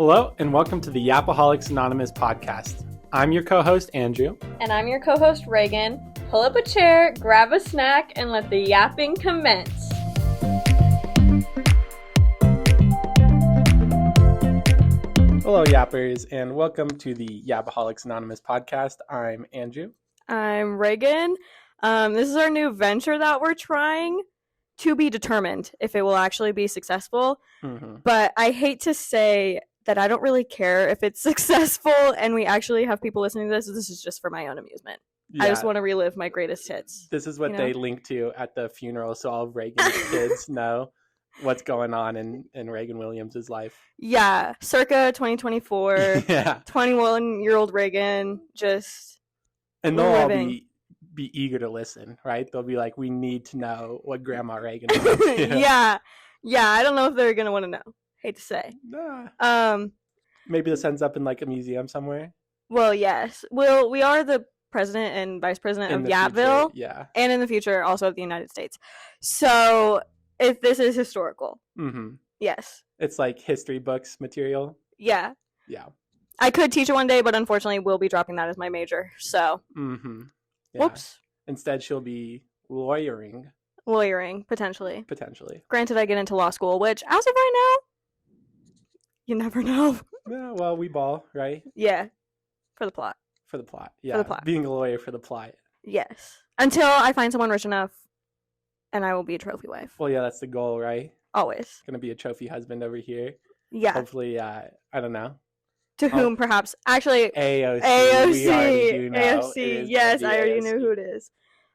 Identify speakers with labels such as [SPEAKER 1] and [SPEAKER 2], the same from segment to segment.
[SPEAKER 1] Hello, and welcome to the Yapaholics Anonymous podcast. I'm your co-host, Andrew.
[SPEAKER 2] And I'm your co-host, Reagan. Pull up a chair, grab a snack, and let the yapping commence.
[SPEAKER 1] Hello, yappers, and welcome to the Yapaholics Anonymous podcast. I'm Andrew.
[SPEAKER 2] I'm Reagan. This is our new venture that we're trying, to be determined if it will actually be successful. But I hate to say that I don't really care if it's successful and we actually have people listening to this. This is just for my own amusement. Yeah. I just want to relive my greatest hits.
[SPEAKER 1] This is what they link to at the funeral, so all of Reagan's kids know what's going on in Reagan Williams' life.
[SPEAKER 2] Yeah, circa 2024, 21-year-old Reagan, just
[SPEAKER 1] and they'll all be eager to listen, right? They'll be like, we need to know what Grandma Reagan is.
[SPEAKER 2] Yeah, I don't know if they're going to want to know. Hate to say.
[SPEAKER 1] Maybe this ends up in like a museum somewhere.
[SPEAKER 2] Well, yes. Well, we are the president and vice president of Yapville.
[SPEAKER 1] Yeah.
[SPEAKER 2] And in the future, also of the United States. So, if this is historical. Yes.
[SPEAKER 1] It's like history books material.
[SPEAKER 2] Yeah.
[SPEAKER 1] Yeah.
[SPEAKER 2] I could teach it one day, but unfortunately, we'll be dropping that as my major. So.
[SPEAKER 1] Yeah.
[SPEAKER 2] Whoops.
[SPEAKER 1] Instead, she'll be lawyering.
[SPEAKER 2] Potentially. Granted, I get into law school, which, as of right now, you never know.
[SPEAKER 1] Yeah, well, we ball, right?
[SPEAKER 2] Yeah. For the plot.
[SPEAKER 1] Yeah.
[SPEAKER 2] For the plot.
[SPEAKER 1] Being a lawyer for the plot.
[SPEAKER 2] Yes. Until I find someone rich enough, and I will be a trophy wife.
[SPEAKER 1] Well, yeah, that's the goal, right?
[SPEAKER 2] Always.
[SPEAKER 1] Gonna be a trophy husband over here.
[SPEAKER 2] Yeah.
[SPEAKER 1] Hopefully, I don't know.
[SPEAKER 2] To whom, perhaps. Actually,
[SPEAKER 1] AOC. We already do know.
[SPEAKER 2] AOC. Yes, I already knew who it is.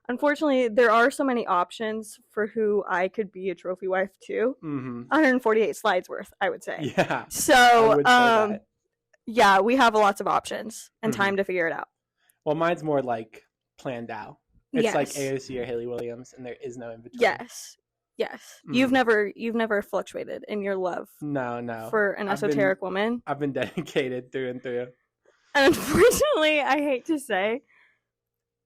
[SPEAKER 2] Unfortunately, there are so many options for who I could be a trophy wife to. 148 slides worth, I would say.
[SPEAKER 1] Yeah.
[SPEAKER 2] So, yeah, we have lots of options and time to figure it out.
[SPEAKER 1] Well, mine's more like planned out. It's like AOC or Haley Williams, and there is no in between.
[SPEAKER 2] Yes. You've never fluctuated in your love.
[SPEAKER 1] No.
[SPEAKER 2] For an esoteric woman.
[SPEAKER 1] I've been dedicated through and through.
[SPEAKER 2] And unfortunately, I hate to say,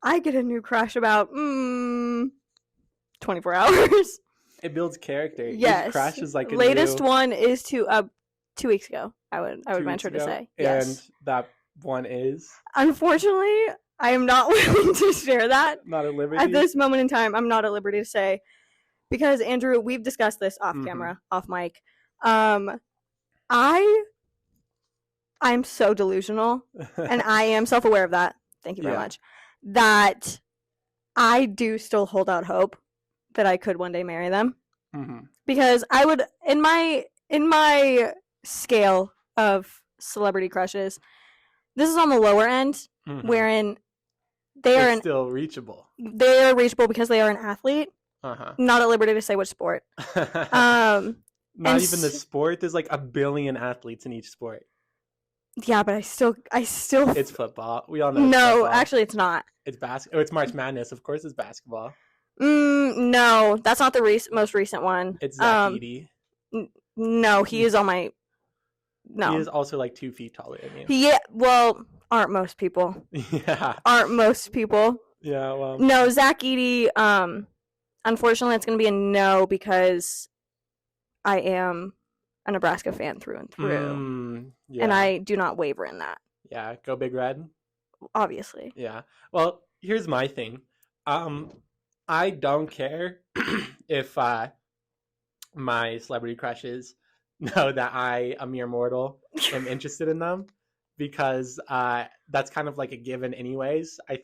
[SPEAKER 2] I get a new crush about 24 hours.
[SPEAKER 1] It builds character.
[SPEAKER 2] Yes.
[SPEAKER 1] Each crush is like
[SPEAKER 2] latest one is 2 weeks ago. I would venture to say. Yes.
[SPEAKER 1] And that one is?
[SPEAKER 2] Unfortunately, I am not willing to share that.
[SPEAKER 1] Not at liberty?
[SPEAKER 2] At this moment in time, I'm not at liberty to say. Because, Andrew, we've discussed this off camera, off mic. I'm so delusional, and I am self-aware of that. Thank you very much. That I do still hold out hope that I could one day marry them. Because I would, in my scale of celebrity crushes, this is on the lower end, wherein it's
[SPEAKER 1] still reachable.
[SPEAKER 2] They are reachable because they are an athlete. Not at liberty to say which sport.
[SPEAKER 1] Not even the sport. There's like 1 billion athletes in each sport.
[SPEAKER 2] Yeah, but I still.
[SPEAKER 1] It's football. We all know.
[SPEAKER 2] No, actually, it's not.
[SPEAKER 1] It's basketball. It's March Madness. Of course, it's basketball.
[SPEAKER 2] No, that's not the most recent one.
[SPEAKER 1] It's Zach Edey.
[SPEAKER 2] No, he is on my. No,
[SPEAKER 1] he is also like 2 feet taller than you.
[SPEAKER 2] Yeah, well, aren't most people?
[SPEAKER 1] Yeah,
[SPEAKER 2] aren't most people?
[SPEAKER 1] Yeah, well,
[SPEAKER 2] no, Zach Edey. Unfortunately, it's going to be a no because I am a Nebraska fan through and through. And I do not waver in that.
[SPEAKER 1] Yeah, go Big Red.
[SPEAKER 2] Obviously.
[SPEAKER 1] Yeah. Well, here's my thing. I don't care if my celebrity crushes know that I, a mere mortal, am interested in them because that's kind of like a given anyways. I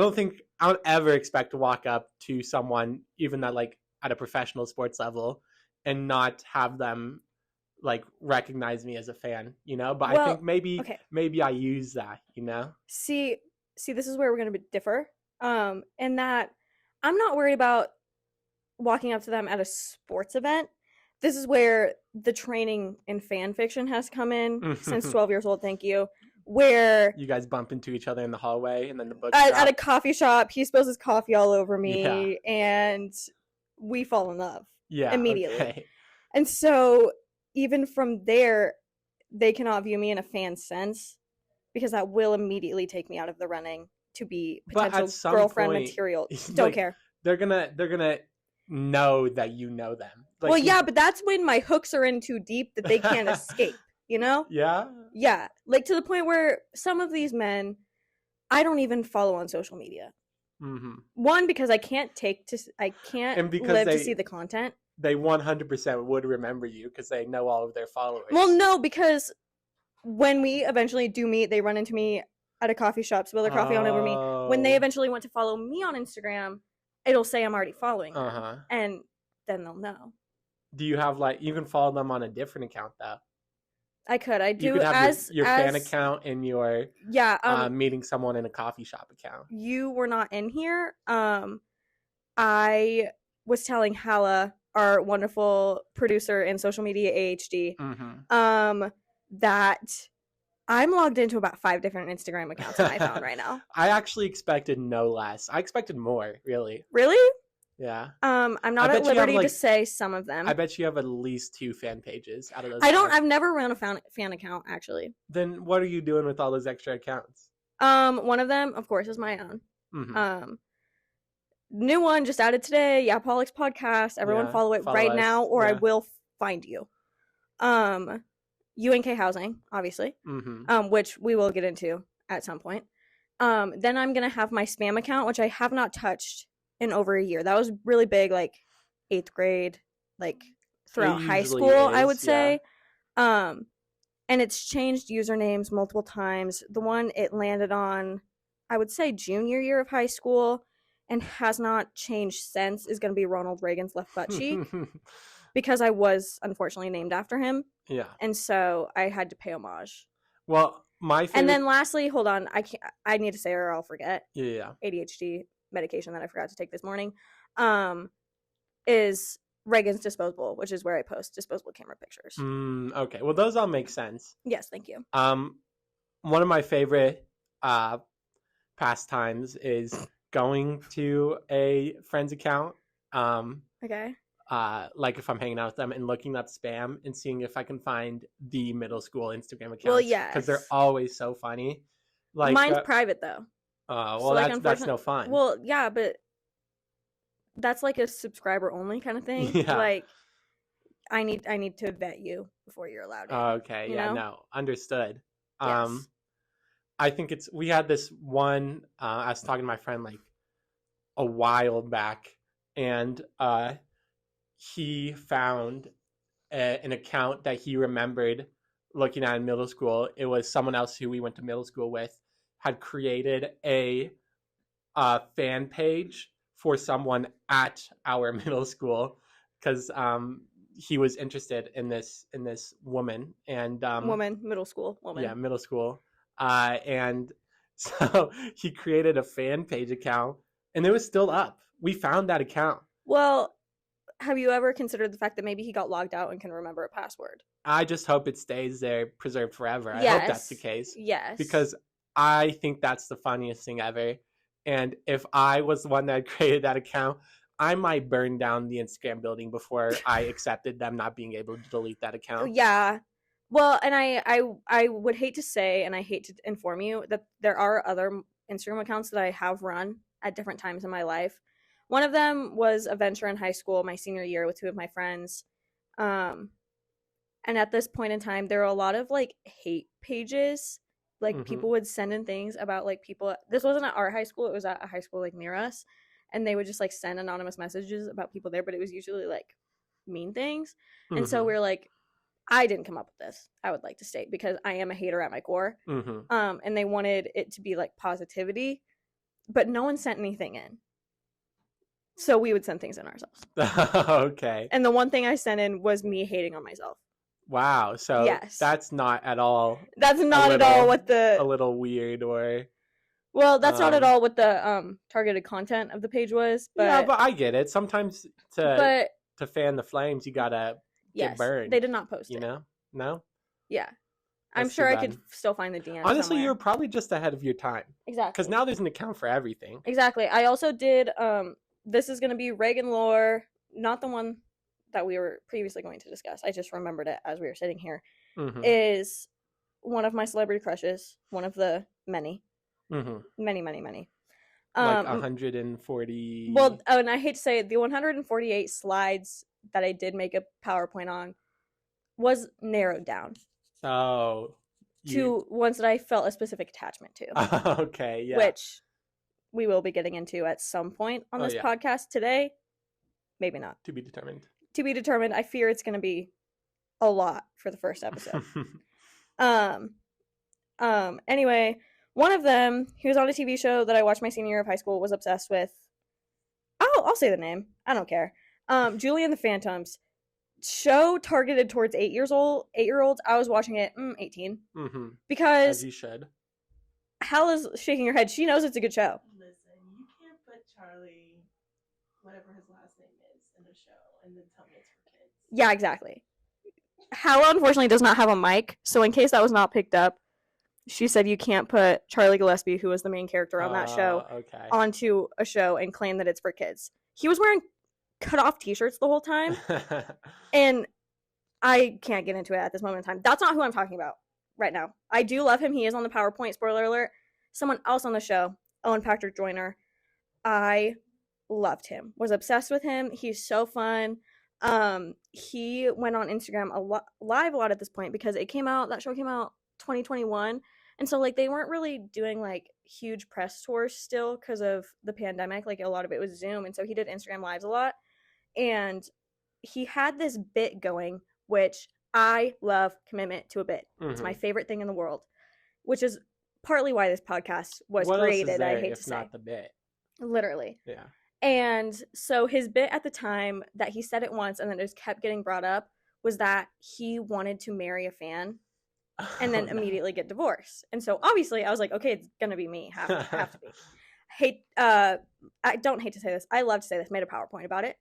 [SPEAKER 1] don't ever expect to walk up to someone, even at a professional sports level, and not have them like recognize me as a fan, But I think maybe I use that,
[SPEAKER 2] See, this is where we're going to differ. In that I'm not worried about walking up to them at a sports event. This is where the training in fan fiction has come in since 12 years old. Thank you. Where
[SPEAKER 1] you guys bump into each other in the hallway and then the book
[SPEAKER 2] at a coffee shop, he spills his coffee all over me and we fall in love immediately. Okay. And so even from there, they cannot view me in a fan sense because that will immediately take me out of the running to be potential girlfriend material. Don't care.
[SPEAKER 1] They're gonna know that you know them.
[SPEAKER 2] Well, yeah, but that's when my hooks are in too deep that they can't escape. you know?
[SPEAKER 1] Yeah?
[SPEAKER 2] Yeah. Like, to the point where some of these men, I don't even follow on social media. Mm-hmm. One, because I can't live to see the content.
[SPEAKER 1] They 100% would remember you because they know all of their followers.
[SPEAKER 2] Well, no, because when we eventually do meet, they run into me at a coffee shop, spill their coffee on over me. When they eventually want to follow me on Instagram, it'll say I'm already following them. And then they'll know.
[SPEAKER 1] Do you have, like, you can follow them on a different account, though?
[SPEAKER 2] I could. I do.
[SPEAKER 1] You could have your fan account and your meeting someone in a coffee shop account.
[SPEAKER 2] You were not in here. I was telling Hala, our wonderful producer in social media AHD, that I'm logged into about 5 different Instagram accounts on my phone right now.
[SPEAKER 1] I actually expected no less. I expected more, really.
[SPEAKER 2] Really?
[SPEAKER 1] Yeah.
[SPEAKER 2] I'm not at liberty to say some of them.
[SPEAKER 1] I bet you have at least 2 fan pages out of those.
[SPEAKER 2] I've never run a fan account, actually.
[SPEAKER 1] Then what are you doing with all those extra accounts?
[SPEAKER 2] One of them, of course, is my own. New one just added today, Yapaholics podcast. Everyone follow it right now, or I will find you. UNK housing, obviously, which we will get into at some point. Then I'm gonna have my spam account, which I have not touched in over a year. That was really big, like 8th grade, like throughout high school, I would say. And it's changed usernames multiple times. The one it landed on, I would say junior year of high school, and has not changed since, is going to be Ronald Reagan's left butt cheek. Because I was unfortunately named after him. Yeah. And so I had to pay homage.
[SPEAKER 1] Well, my favorite...
[SPEAKER 2] And then lastly, hold on, I need to say it or I'll forget.
[SPEAKER 1] Yeah.
[SPEAKER 2] ADHD medication that I forgot to take this morning. Is Reagan's Disposable, which is where I post disposable camera pictures.
[SPEAKER 1] Okay. Well, those all make sense.
[SPEAKER 2] Yes, thank you.
[SPEAKER 1] One of my favorite pastimes is going to a friend's account.
[SPEAKER 2] Okay.
[SPEAKER 1] Like if I'm hanging out with them and looking at spam and seeing if I can find the middle school Instagram accounts.
[SPEAKER 2] Well, yes.
[SPEAKER 1] Because they're always so funny. Like
[SPEAKER 2] mine's private though.
[SPEAKER 1] Well, so, like, that's no fun.
[SPEAKER 2] Well, yeah, but that's like a subscriber only kind of thing.
[SPEAKER 1] Yeah.
[SPEAKER 2] Like, I need to vet you before you're allowed in.
[SPEAKER 1] Okay, yeah, no, understood.
[SPEAKER 2] Yes.
[SPEAKER 1] I think we had this one, I was talking to my friend like a while back, and he found an account that he remembered looking at in middle school. It was someone else who we went to middle school with had created a fan page for someone at our middle school because he was interested in this woman and
[SPEAKER 2] middle school woman.
[SPEAKER 1] Yeah, middle school. And so he created a fan page account, and it was still up. We found that account.
[SPEAKER 2] Well, have you ever considered the fact that maybe he got logged out and can remember a password?
[SPEAKER 1] I just hope it stays there, preserved forever. Yes. I hope that's the case.
[SPEAKER 2] Yes.
[SPEAKER 1] Because I think that's the funniest thing ever. And if I was the one that created that account, I might burn down the Instagram building before I accepted them not being able to delete that account.
[SPEAKER 2] Yeah. Well, and I would hate to say, and I hate to inform you, that there are other Instagram accounts that I have run at different times in my life. One of them was a venture in high school, my senior year, with 2 of my friends. And at this point in time, there were a lot of, like, hate pages. Like, people would send in things about, like, people. This wasn't at our high school. It was at a high school, like, near us. And they would just, like, send anonymous messages about people there. But it was usually, like, mean things. And so we were like, I didn't come up with this, I would like to state, because I am a hater at my core. And they wanted it to be, like, positivity. But no one sent anything in. So we would send things in ourselves.
[SPEAKER 1] Okay.
[SPEAKER 2] And the one thing I sent in was me hating on myself.
[SPEAKER 1] Wow. So yes. That's not at all.
[SPEAKER 2] That's not at all what the...
[SPEAKER 1] A little weird or...
[SPEAKER 2] Well, that's not at all what the targeted content of the page was. But...
[SPEAKER 1] Yeah, but I get it. Sometimes to fan the flames, you gotta get burned.
[SPEAKER 2] They did not post it.
[SPEAKER 1] You know? No?
[SPEAKER 2] Yeah. I'm sure I could still find the DM.
[SPEAKER 1] Honestly,
[SPEAKER 2] somewhere.
[SPEAKER 1] You're probably just ahead of your time.
[SPEAKER 2] Exactly.
[SPEAKER 1] Because now there's an account for everything.
[SPEAKER 2] Exactly. I also did... this is going to be Reagan lore, not the one that we were previously going to discuss. I just remembered it as we were sitting here. Is one of my celebrity crushes, one of the many. Many.
[SPEAKER 1] Like 140...
[SPEAKER 2] Well, and I hate to say it, the 148 slides that I did make a PowerPoint on was narrowed down.
[SPEAKER 1] Oh.
[SPEAKER 2] To ones that I felt a specific attachment
[SPEAKER 1] to. Okay, yeah.
[SPEAKER 2] Which we will be getting into at some point on this podcast today. Maybe not.
[SPEAKER 1] To be determined.
[SPEAKER 2] To be determined. I fear it's going to be a lot for the first episode. Anyway, one of them, he was on a TV show that I watched my senior year of high school, was obsessed with. I'll say the name. I don't care. Julie and the Phantoms. Show targeted towards 8-year-olds. I was watching it 18.
[SPEAKER 1] Mm-hmm.
[SPEAKER 2] Because
[SPEAKER 1] as you should.
[SPEAKER 2] Hal is shaking her head. She knows it's a good show.
[SPEAKER 3] Listen, you can't put Charlie, whatever his last name is, in a show and then tell me it's for kids.
[SPEAKER 2] Yeah, exactly. Hal unfortunately does not have a mic, so in case that was not picked up, she said you can't put Charlie Gillespie, who was the main character on that show, onto a show and claim that it's for kids. He was wearing cut-off t-shirts the whole time, and I can't get into it at this moment in time. That's not who I'm talking about right now. I do love him. He is on the PowerPoint, spoiler alert. Someone else on the show, Owen Patrick Joyner. I loved him, was obsessed with him. He's so fun. He went on Instagram live a lot at this point because that show came out 2021, and so like they weren't really doing like huge press tours still because of the pandemic. Like a lot of it was Zoom, and so he did Instagram lives a lot, and he had this bit going, which I love. Commitment to a bit. Mm-hmm. It's my favorite thing in the world, which is partly why this podcast was created. I hate to say,
[SPEAKER 1] not the bit,
[SPEAKER 2] literally.
[SPEAKER 1] Yeah.
[SPEAKER 2] And so his bit at the time that he said it once and then it just kept getting brought up was that he wanted to marry a fan and then immediately get divorced. And so obviously I was like, okay, it's going to be me. Have to be. I don't hate to say this. I love to say this. Made a PowerPoint about it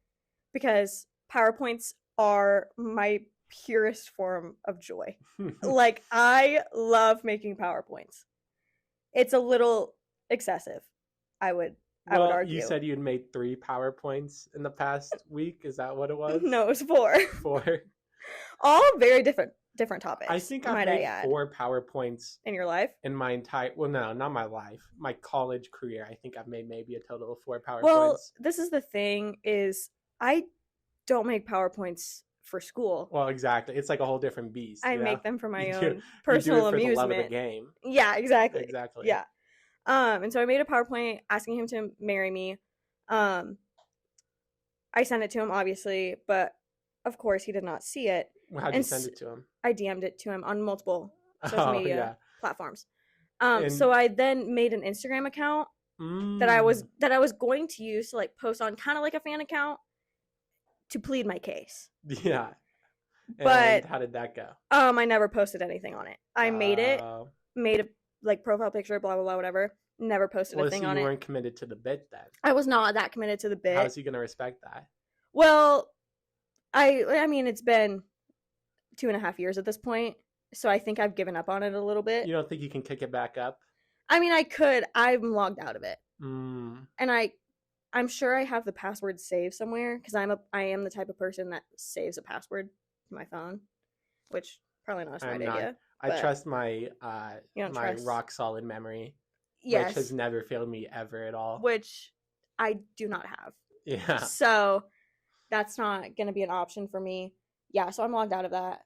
[SPEAKER 2] because PowerPoints are my purest form of joy. Like I love making PowerPoints. It's a little excessive, I would argue.
[SPEAKER 1] You said you'd made 3 PowerPoints in the past week. Is that what it was?
[SPEAKER 2] No, it was 4.
[SPEAKER 1] 4?
[SPEAKER 2] All very different topics.
[SPEAKER 1] I think I've made 4 PowerPoints.
[SPEAKER 2] In your life?
[SPEAKER 1] In my entire... Well, no, not my life. My college career. I think I've made maybe a total of 4 PowerPoints.
[SPEAKER 2] Well, this is the thing is I don't make PowerPoints for school.
[SPEAKER 1] Well, exactly. It's like a whole different beast.
[SPEAKER 2] I make them for my own personal amusement.
[SPEAKER 1] The love of the game.
[SPEAKER 2] Yeah, exactly.
[SPEAKER 1] Exactly.
[SPEAKER 2] Yeah. And so I made a PowerPoint asking him to marry me. I sent it to him, obviously, but of course he did not see it.
[SPEAKER 1] Well, how'd you send it to him?
[SPEAKER 2] I DM'd it to him on multiple social media platforms. So I then made an Instagram account that I was going to use to like post on, kind of like a fan account, to plead my case.
[SPEAKER 1] Yeah.
[SPEAKER 2] But
[SPEAKER 1] how did that go?
[SPEAKER 2] I never posted anything on it. I made a like profile picture, blah blah blah, whatever. Never posted a thing on it.
[SPEAKER 1] You weren't committed to the bit then.
[SPEAKER 2] I was not that committed to the bit.
[SPEAKER 1] How's he gonna respect that?
[SPEAKER 2] Well, I mean it's been 2.5 years at this point, so I think I've given up on it a little bit.
[SPEAKER 1] You don't think you can kick it back up?
[SPEAKER 2] I mean, I could. I'm logged out of it,
[SPEAKER 1] and
[SPEAKER 2] I'm sure I have the password saved somewhere because I am the type of person that saves a password to my phone, which probably not a smart idea.
[SPEAKER 1] I trust my rock solid memory,
[SPEAKER 2] yes,
[SPEAKER 1] which has never failed me ever at all.
[SPEAKER 2] Which I do not have.
[SPEAKER 1] Yeah.
[SPEAKER 2] So that's not going to be an option for me. Yeah, so I'm logged out of that.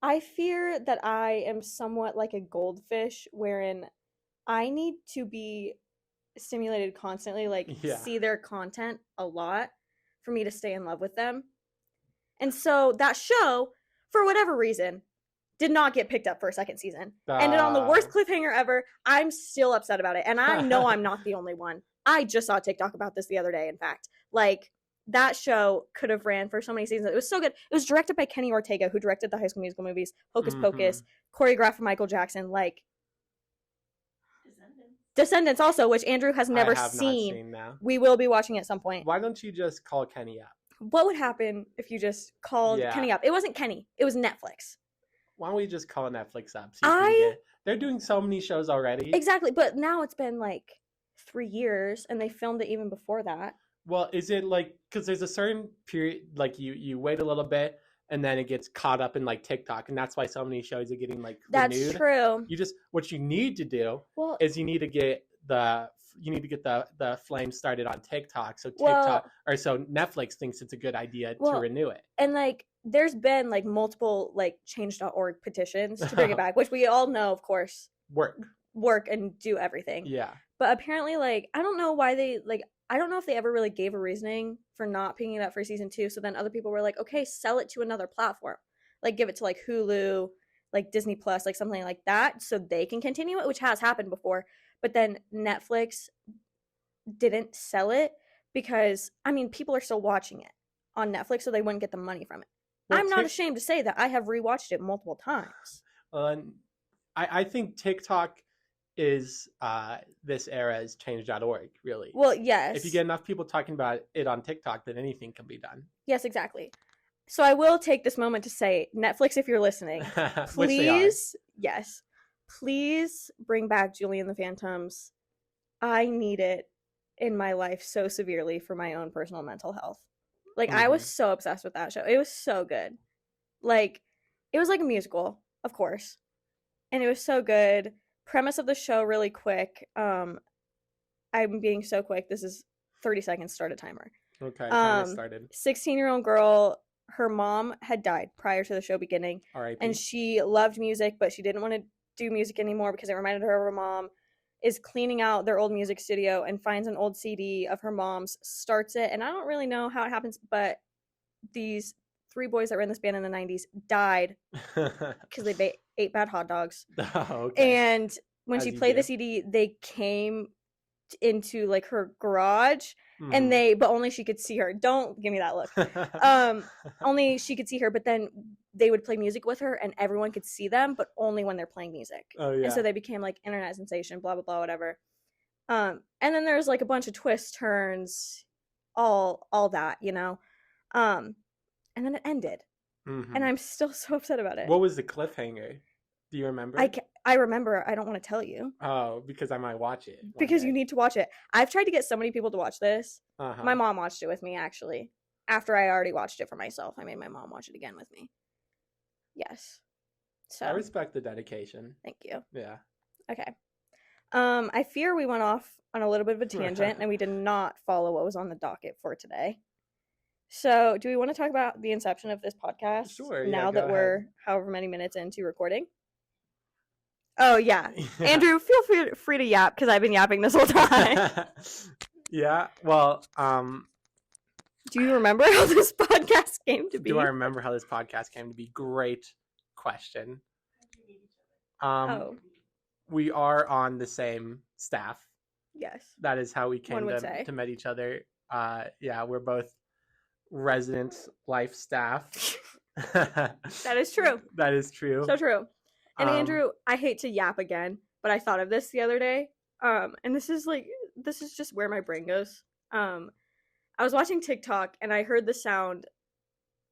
[SPEAKER 2] I fear that I am somewhat like a goldfish wherein I need to be stimulated constantly, see their content a lot for me to stay in love with them. And so that show, for whatever reason, did not get picked up for a second season. Ended on the worst cliffhanger ever. I'm still upset about it. And I know I'm not the only one. I just saw TikTok about this the other day, in fact. That show could have ran for so many seasons. It was so good. It was directed by Kenny Ortega, who directed the High School Musical movies, Hocus Pocus, choreographed for Michael Jackson, Descendants also, which Andrew has never seen. We will be watching at some point.
[SPEAKER 1] Why don't you just call Kenny up?
[SPEAKER 2] What would happen if you just called Kenny up? It wasn't Kenny. It was Netflix.
[SPEAKER 1] Why don't we just call Netflix up? They're doing so many shows already.
[SPEAKER 2] Exactly, but now it's been 3 years, and they filmed it even before that.
[SPEAKER 1] Well, is it because there's a certain period, you wait a little bit, and then it gets caught up in TikTok, and that's why so many shows are getting renewed.
[SPEAKER 2] That's true.
[SPEAKER 1] What you need to do is you need to get you need to get the flame started on TikTok. So TikTok so Netflix thinks it's a good idea to renew it.
[SPEAKER 2] And like there's been like multiple like change.org petitions to bring it back, which we all know, of course, work and do everything.
[SPEAKER 1] Yeah.
[SPEAKER 2] But apparently, like, I don't know why I don't know if they ever really gave a reasoning for not picking it up for season 2. So then other people were like, okay, sell it to another platform. Like, give it to, like, Hulu, like, Disney Plus, like, something like that, so they can continue it, which has happened before. But then Netflix didn't sell it because, I mean, people are still watching it on Netflix, so they wouldn't get the money from it. Well, I'm not ashamed to say that I have rewatched it multiple times.
[SPEAKER 1] I think TikTok is this era's change.org, really.
[SPEAKER 2] Well, yes.
[SPEAKER 1] If you get enough people talking about it on TikTok, then anything can be done.
[SPEAKER 2] Yes, exactly. So I will take this moment to say, Netflix, if you're listening, please, yes, please bring back Julie and the Phantoms. I need it in my life so severely for my own personal mental health. Like, I was so obsessed with that show. It was so good. Like, it was like a musical, of course. And it was so good. Premise of the show, really quick. I'm being so quick. This is 30 seconds, start a timer.
[SPEAKER 1] Okay, timer started.
[SPEAKER 2] 16-year-old girl, her mom had died prior to the show beginning.
[SPEAKER 1] R.I.P.
[SPEAKER 2] And she loved music, but she didn't want to do music anymore because it reminded her of her mom. Is cleaning out their old music studio and finds an old CD of her mom's, starts it, and I don't really know how it happens, but these 3 boys that were in this band in the 90s died because they ate bad hot dogs.
[SPEAKER 1] Oh, okay.
[SPEAKER 2] And when she played the CD, they came into like her garage, and but only she could see her. Don't give me that look. Only she could see her, but then they would play music with her and everyone could see them, but only when they're playing music.
[SPEAKER 1] Oh, yeah.
[SPEAKER 2] And so they became like internet sensation, blah, blah, blah, whatever. And then there's like a bunch of twists, turns, all that, you know? And then it ended. And I'm still so upset about it.
[SPEAKER 1] What was the cliffhanger? Do you remember?
[SPEAKER 2] I remember. I don't want to tell you.
[SPEAKER 1] Oh, because I might watch it.
[SPEAKER 2] Because you need to watch it. I've tried to get so many people to watch this. My mom watched it with me, actually. After I already watched it for myself, I made my mom watch it again with me. Yes. So
[SPEAKER 1] I respect the dedication.
[SPEAKER 2] Thank you.
[SPEAKER 1] Yeah.
[SPEAKER 2] Okay. I fear we went off on a little bit of a tangent and we did not follow what was on the docket for today. So, do we want to talk about the inception of this podcast?
[SPEAKER 1] Sure.
[SPEAKER 2] Now that we're however many minutes into recording? Oh, yeah. Andrew, feel free to yap because I've been yapping this whole time.
[SPEAKER 1] Yeah. Well,
[SPEAKER 2] do you remember how this podcast came to be?
[SPEAKER 1] Do I remember how this podcast came to be? Great question. We are on the same staff.
[SPEAKER 2] Yes.
[SPEAKER 1] That is how we came to meet each other. Yeah, we're both resident life staff.
[SPEAKER 2] That is true.
[SPEAKER 1] That is true.
[SPEAKER 2] So true. And Andrew, I hate to yap again, but I thought of this the other day. And this is just where my brain goes. I was watching TikTok and I heard the sound.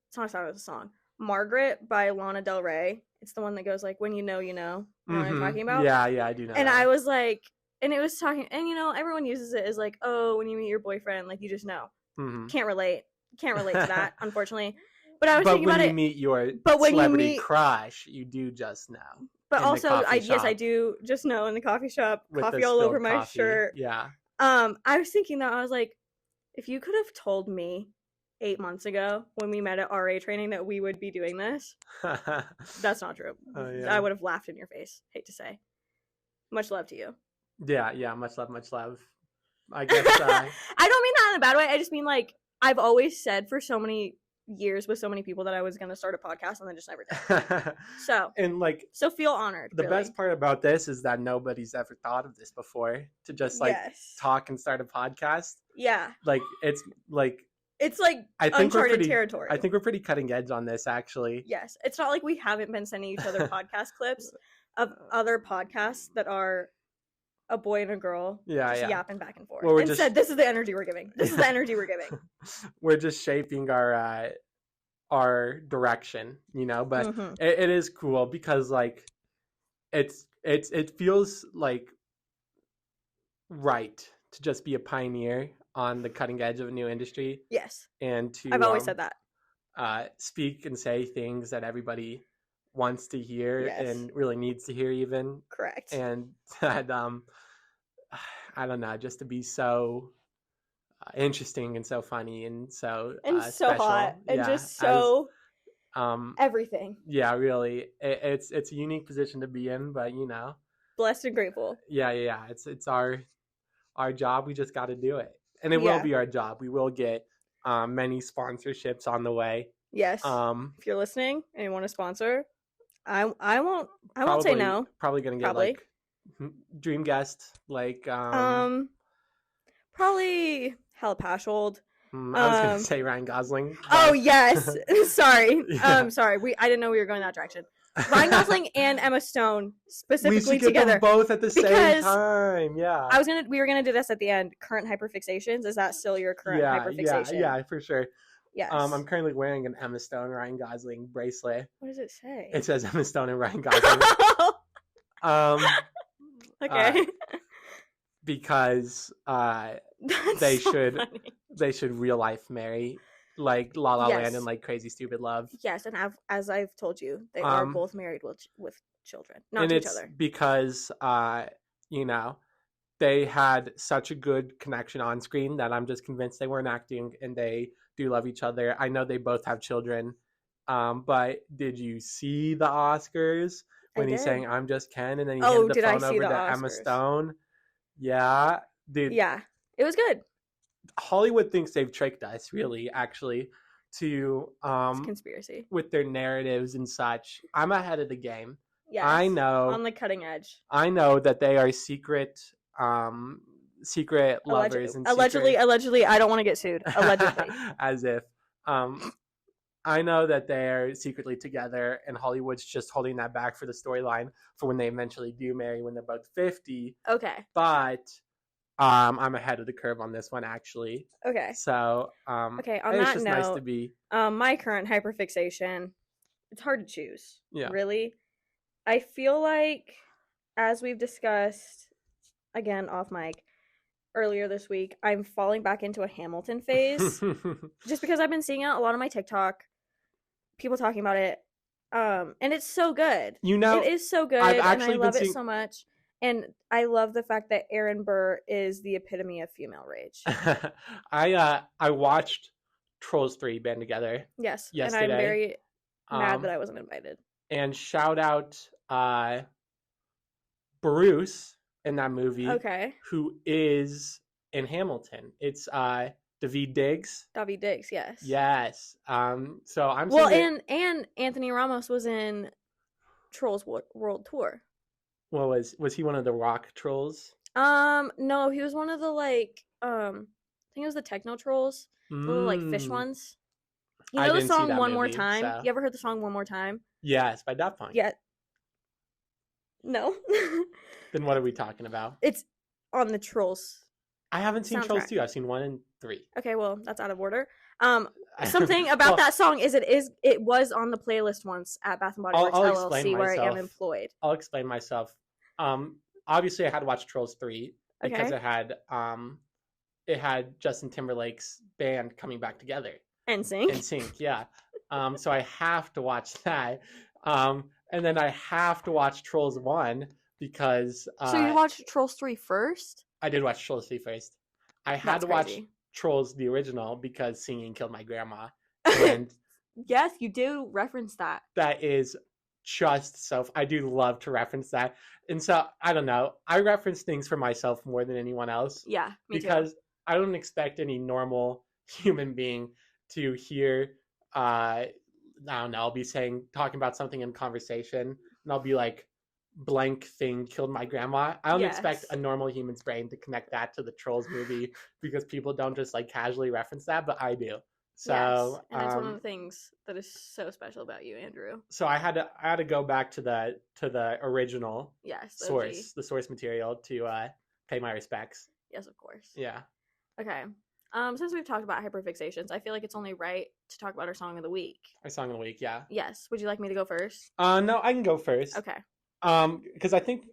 [SPEAKER 2] It's not a sound, it's a song. Margaret by Lana Del Rey. It's the one that goes like, when you know, you know. You know what I'm talking about?
[SPEAKER 1] Yeah, I do know.
[SPEAKER 2] And I was like, and it was talking, and you know, everyone uses it as like, oh, when you meet your boyfriend, like you just know. Can't relate to that, unfortunately. But I was thinking about it.
[SPEAKER 1] But when you meet your celebrity crush, you do just know.
[SPEAKER 2] But also, I do just know in the coffee shop, coffee all over my shirt.
[SPEAKER 1] Yeah.
[SPEAKER 2] I was thinking that, I was like, if you could have told me 8 months ago when we met at RA training that we would be doing this, that's not true.
[SPEAKER 1] Oh, yeah.
[SPEAKER 2] I would have laughed in your face. Hate to say. Much love to you.
[SPEAKER 1] Yeah. Much love. I guess.
[SPEAKER 2] I don't mean that in a bad way. I just mean like I've always said for so many years with so many people that I was going to start a podcast and then just never did. So feel honored.
[SPEAKER 1] The best part about this is that nobody's ever thought of this before, to just talk and start a podcast.
[SPEAKER 2] Yeah.
[SPEAKER 1] Like it's like
[SPEAKER 2] uncharted territory.
[SPEAKER 1] I think we're pretty cutting edge on this, actually.
[SPEAKER 2] Yes. It's not like we haven't been sending each other podcast clips of other podcasts that are a boy and a girl yapping back and forth. Well, said, this is the energy we're giving. This is the energy we're giving.
[SPEAKER 1] We're just shaping our direction, you know, but it is cool because like it feels like right to just be a pioneer on the cutting edge of a new industry.
[SPEAKER 2] Yes.
[SPEAKER 1] And
[SPEAKER 2] I've always said that.
[SPEAKER 1] Speak and say things that everybody wants to hear and really needs to hear even.
[SPEAKER 2] Correct.
[SPEAKER 1] And that I don't know, just to be so interesting and so funny and so
[SPEAKER 2] so
[SPEAKER 1] special.
[SPEAKER 2] hot and just so everything.
[SPEAKER 1] Yeah, really, it's a unique position to be in, but
[SPEAKER 2] blessed and grateful.
[SPEAKER 1] Yeah. It's our job. We just got to do it, and it will be our job. We will get many sponsorships on the way.
[SPEAKER 2] Yes. If you're listening and you want to sponsor, I won't say no.
[SPEAKER 1] Probably gonna get like dream guest, like
[SPEAKER 2] probably Hella Pashold.
[SPEAKER 1] I was gonna say Ryan Gosling.
[SPEAKER 2] Oh yes, sorry. Sorry. I didn't know we were going that direction. Ryan Gosling and Emma Stone specifically
[SPEAKER 1] we should get
[SPEAKER 2] together
[SPEAKER 1] them both at the same time. Yeah.
[SPEAKER 2] We were gonna do this at the end. Current hyperfixations. Is that still your current hyperfixation?
[SPEAKER 1] Yeah, for sure.
[SPEAKER 2] Yes.
[SPEAKER 1] I'm currently wearing an Emma Stone Ryan Gosling bracelet.
[SPEAKER 2] What does it say?
[SPEAKER 1] It says Emma Stone and Ryan Gosling.
[SPEAKER 2] Okay.
[SPEAKER 1] Because they should real life marry, like La La Land and like Crazy Stupid Love.
[SPEAKER 2] Yes, and as I've told you, they are both married with children, not to each other.
[SPEAKER 1] Because they had such a good connection on screen that I'm just convinced they weren't acting, and they do love each other. I know they both have children, but did you see the Oscars when he's saying "I'm just Ken" and then he handed the phone over to Emma Stone? Yeah, dude.
[SPEAKER 2] Yeah, it was good.
[SPEAKER 1] Hollywood thinks they've tricked us, really, actually, to
[SPEAKER 2] it's a conspiracy
[SPEAKER 1] with their narratives and such. I'm ahead of the game.
[SPEAKER 2] Yes,
[SPEAKER 1] I know,
[SPEAKER 2] on the cutting edge.
[SPEAKER 1] I know that they are secret lovers and
[SPEAKER 2] allegedly. I don't want to get sued. Allegedly,
[SPEAKER 1] as if. I know that they're secretly together, and Hollywood's just holding that back for the storyline for when they eventually do marry when they're both 50.
[SPEAKER 2] Okay.
[SPEAKER 1] But I'm ahead of the curve on this one, actually.
[SPEAKER 2] Okay.
[SPEAKER 1] So
[SPEAKER 2] okay. On
[SPEAKER 1] it's
[SPEAKER 2] that
[SPEAKER 1] just
[SPEAKER 2] note,
[SPEAKER 1] nice to be.
[SPEAKER 2] My current hyperfixation. It's hard to choose.
[SPEAKER 1] Yeah.
[SPEAKER 2] Really, I feel like, as we've discussed, again off mic, earlier this week, I'm falling back into a Hamilton phase, just because I've been seeing it a lot on my TikTok. People talking about it, and it's so good. It is so good, and I love it so much. And I love the fact that Aaron Burr is the epitome of female rage.
[SPEAKER 1] I watched Trolls 3 band together.
[SPEAKER 2] Yes,
[SPEAKER 1] yesterday.
[SPEAKER 2] And I'm very mad that I wasn't invited.
[SPEAKER 1] And shout out Bruce in that movie.
[SPEAKER 2] Okay.
[SPEAKER 1] Who is in Hamilton? It's Daveed Diggs.
[SPEAKER 2] Daveed Diggs, yes.
[SPEAKER 1] Yes. So I'm
[SPEAKER 2] and Anthony Ramos was in Trolls World Tour.
[SPEAKER 1] Well, was he one of the rock trolls?
[SPEAKER 2] No, he was one of the I think it was the techno trolls, the little fish ones. You know the song "One More Time"? So. You ever heard the song "One More Time"?
[SPEAKER 1] Yes, by Daft Punk.
[SPEAKER 2] Yeah. No.
[SPEAKER 1] Then what are we talking about?
[SPEAKER 2] It's on the Trolls.
[SPEAKER 1] I haven't seen Trolls 2. I've seen 1 and 3.
[SPEAKER 2] Okay, well, that's out of order. Something about that song is it was on the playlist once at Bath and Body Works LLC where I am employed.
[SPEAKER 1] I'll explain myself. Obviously I had to watch Trolls 3 because it had Justin Timberlake's band coming back together. NSYNC, yeah. So I have to watch that. And then I have to watch Trolls 1 because
[SPEAKER 2] So you watched Trolls 3 first?
[SPEAKER 1] I did watch Trolls 3 first. I had to watch Trolls the original because singing killed my grandma. And
[SPEAKER 2] yes, you do reference that.
[SPEAKER 1] That is just so. I do love to reference that. And so, I don't know. I reference things for myself more than anyone else.
[SPEAKER 2] Yeah, me
[SPEAKER 1] because
[SPEAKER 2] too.
[SPEAKER 1] I don't expect any normal human being to hear, I don't know, I'll be talking about something in conversation, and I'll be like, blank thing killed my grandma. I don't expect a normal human's brain to connect that to the Trolls movie because people don't just casually reference that, but I do. So
[SPEAKER 2] and it's one of the things that is so special about you, Andrew.
[SPEAKER 1] So I had to go back to the original source, the source material to pay my respects.
[SPEAKER 2] Yes, of course.
[SPEAKER 1] Yeah.
[SPEAKER 2] Okay. Since we've talked about hyperfixations, I feel like it's only right to talk about our song of the week.
[SPEAKER 1] Our song of the week, yeah.
[SPEAKER 2] Yes. Would you like me to go first?
[SPEAKER 1] No, I can go first.
[SPEAKER 2] Okay.
[SPEAKER 1] Because I think.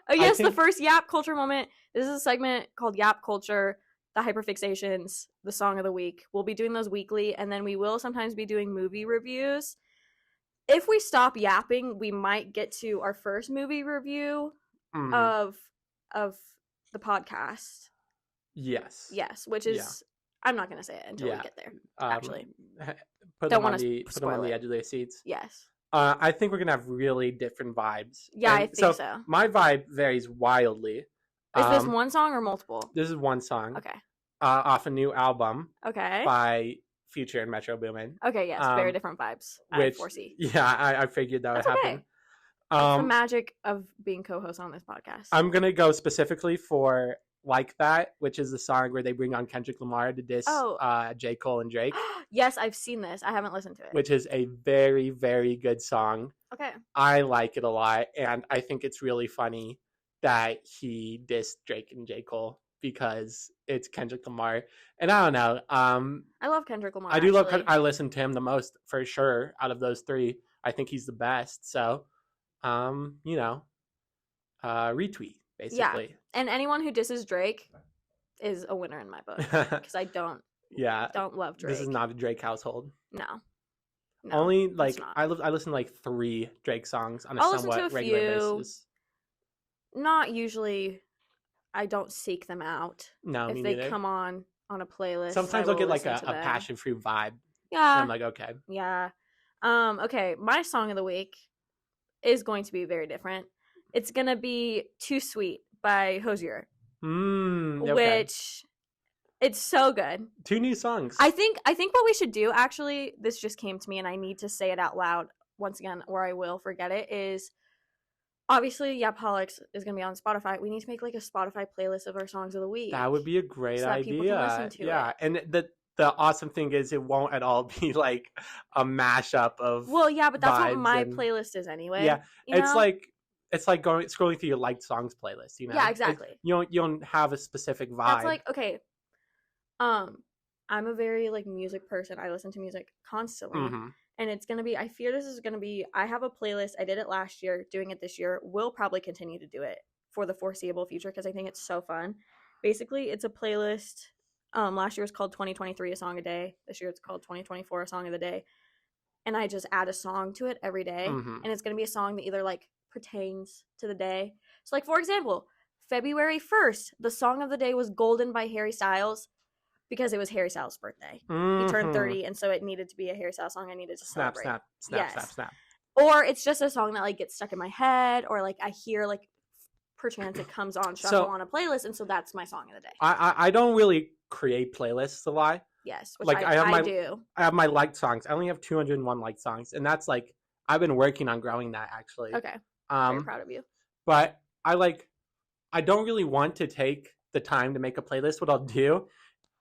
[SPEAKER 2] Oh yes, the first Yap Culture moment. This is a segment called Yap Culture, the hyperfixations, the song of the week. We'll be doing those weekly, and then we will sometimes be doing movie reviews. If we stop yapping, we might get to our first movie review of the podcast.
[SPEAKER 1] Yes.
[SPEAKER 2] Yes, which is I'm not going to say it until we get there. Actually,
[SPEAKER 1] put them on the edge of their seats.
[SPEAKER 2] Yes.
[SPEAKER 1] I think we're gonna have really different vibes.
[SPEAKER 2] Yeah, I think so.
[SPEAKER 1] My vibe varies wildly.
[SPEAKER 2] Is this one song or multiple?
[SPEAKER 1] This is one song.
[SPEAKER 2] Okay.
[SPEAKER 1] Off a new album.
[SPEAKER 2] Okay.
[SPEAKER 1] By Future and Metro Boomin.
[SPEAKER 2] Okay, yes, very different vibes. I foresee.
[SPEAKER 1] Yeah, I figured that would happen.
[SPEAKER 2] That's the magic of being co-host on this podcast.
[SPEAKER 1] I'm gonna go specifically for Like That, which is the song where they bring on Kendrick Lamar to diss J. Cole and Drake.
[SPEAKER 2] Yes, I've seen this. I haven't listened to it.
[SPEAKER 1] Which is a very, very good song.
[SPEAKER 2] Okay.
[SPEAKER 1] I like it a lot, and I think it's really funny that he dissed Drake and J. Cole because it's Kendrick Lamar. And I don't know.
[SPEAKER 2] I love Kendrick Lamar.
[SPEAKER 1] I listen to him the most for sure out of those three. I think he's the best. So, retweet basically.
[SPEAKER 2] Yeah. And anyone who disses Drake is a winner in my book because I don't love Drake.
[SPEAKER 1] This is not a Drake household.
[SPEAKER 2] No.
[SPEAKER 1] Only I listen to 3 Drake songs on a somewhat regular basis.
[SPEAKER 2] Not usually. I don't seek them out.
[SPEAKER 1] No,
[SPEAKER 2] if
[SPEAKER 1] me
[SPEAKER 2] they
[SPEAKER 1] neither.
[SPEAKER 2] come on a playlist.
[SPEAKER 1] Sometimes I'll get a passion fruit vibe.
[SPEAKER 2] Yeah.
[SPEAKER 1] And I'm like, okay.
[SPEAKER 2] Yeah. Okay, my song of the week is going to be very different. It's gonna be Too Sweet by Hozier.
[SPEAKER 1] Okay.
[SPEAKER 2] Which it's so good.
[SPEAKER 1] 2 new songs.
[SPEAKER 2] I think what we should do, actually, this just came to me and I need to say it out loud once again or I will forget it, is obviously Yapaholics is going to be on Spotify. We need to make a Spotify playlist of our songs of the week.
[SPEAKER 1] That would be a great idea.
[SPEAKER 2] People can listen to it.
[SPEAKER 1] And the awesome thing is it won't at all be a mashup of
[SPEAKER 2] Well, yeah, but that's what my playlist is anyway.
[SPEAKER 1] Yeah. It's like scrolling through your liked songs playlist,
[SPEAKER 2] Yeah, exactly.
[SPEAKER 1] You don't have a specific vibe.
[SPEAKER 2] That's okay. I'm a very music person. I listen to music constantly.
[SPEAKER 1] Mm-hmm.
[SPEAKER 2] And it's going to be, I fear this is going to be, I have a playlist. I did it last year, doing it this year. We'll probably continue to do it for the foreseeable future because I think it's so fun. Basically, it's a playlist. Last year was called 2023 A Song a Day. This year it's called 2024 A Song of the Day. And I just add a song to it every day.
[SPEAKER 1] Mm-hmm.
[SPEAKER 2] And it's going to be a song that either pertains to the day. So for example, February 1st, the song of the day was Golden by Harry Styles. Because it was Harry Styles' birthday.
[SPEAKER 1] Mm-hmm.
[SPEAKER 2] He turned 30, and so it needed to be a Harry Styles song. I needed to celebrate.
[SPEAKER 1] Snap.
[SPEAKER 2] Or it's just a song that gets stuck in my head, or I hear perchance it comes on shuffle on a playlist, and so that's my song of the day.
[SPEAKER 1] I don't really create playlists a lot.
[SPEAKER 2] Yes, which I do.
[SPEAKER 1] I have my liked songs. I only have 201 liked songs, and that's I've been working on growing that actually.
[SPEAKER 2] Okay, very proud of you.
[SPEAKER 1] But I don't really want to take the time to make a playlist. What I'll do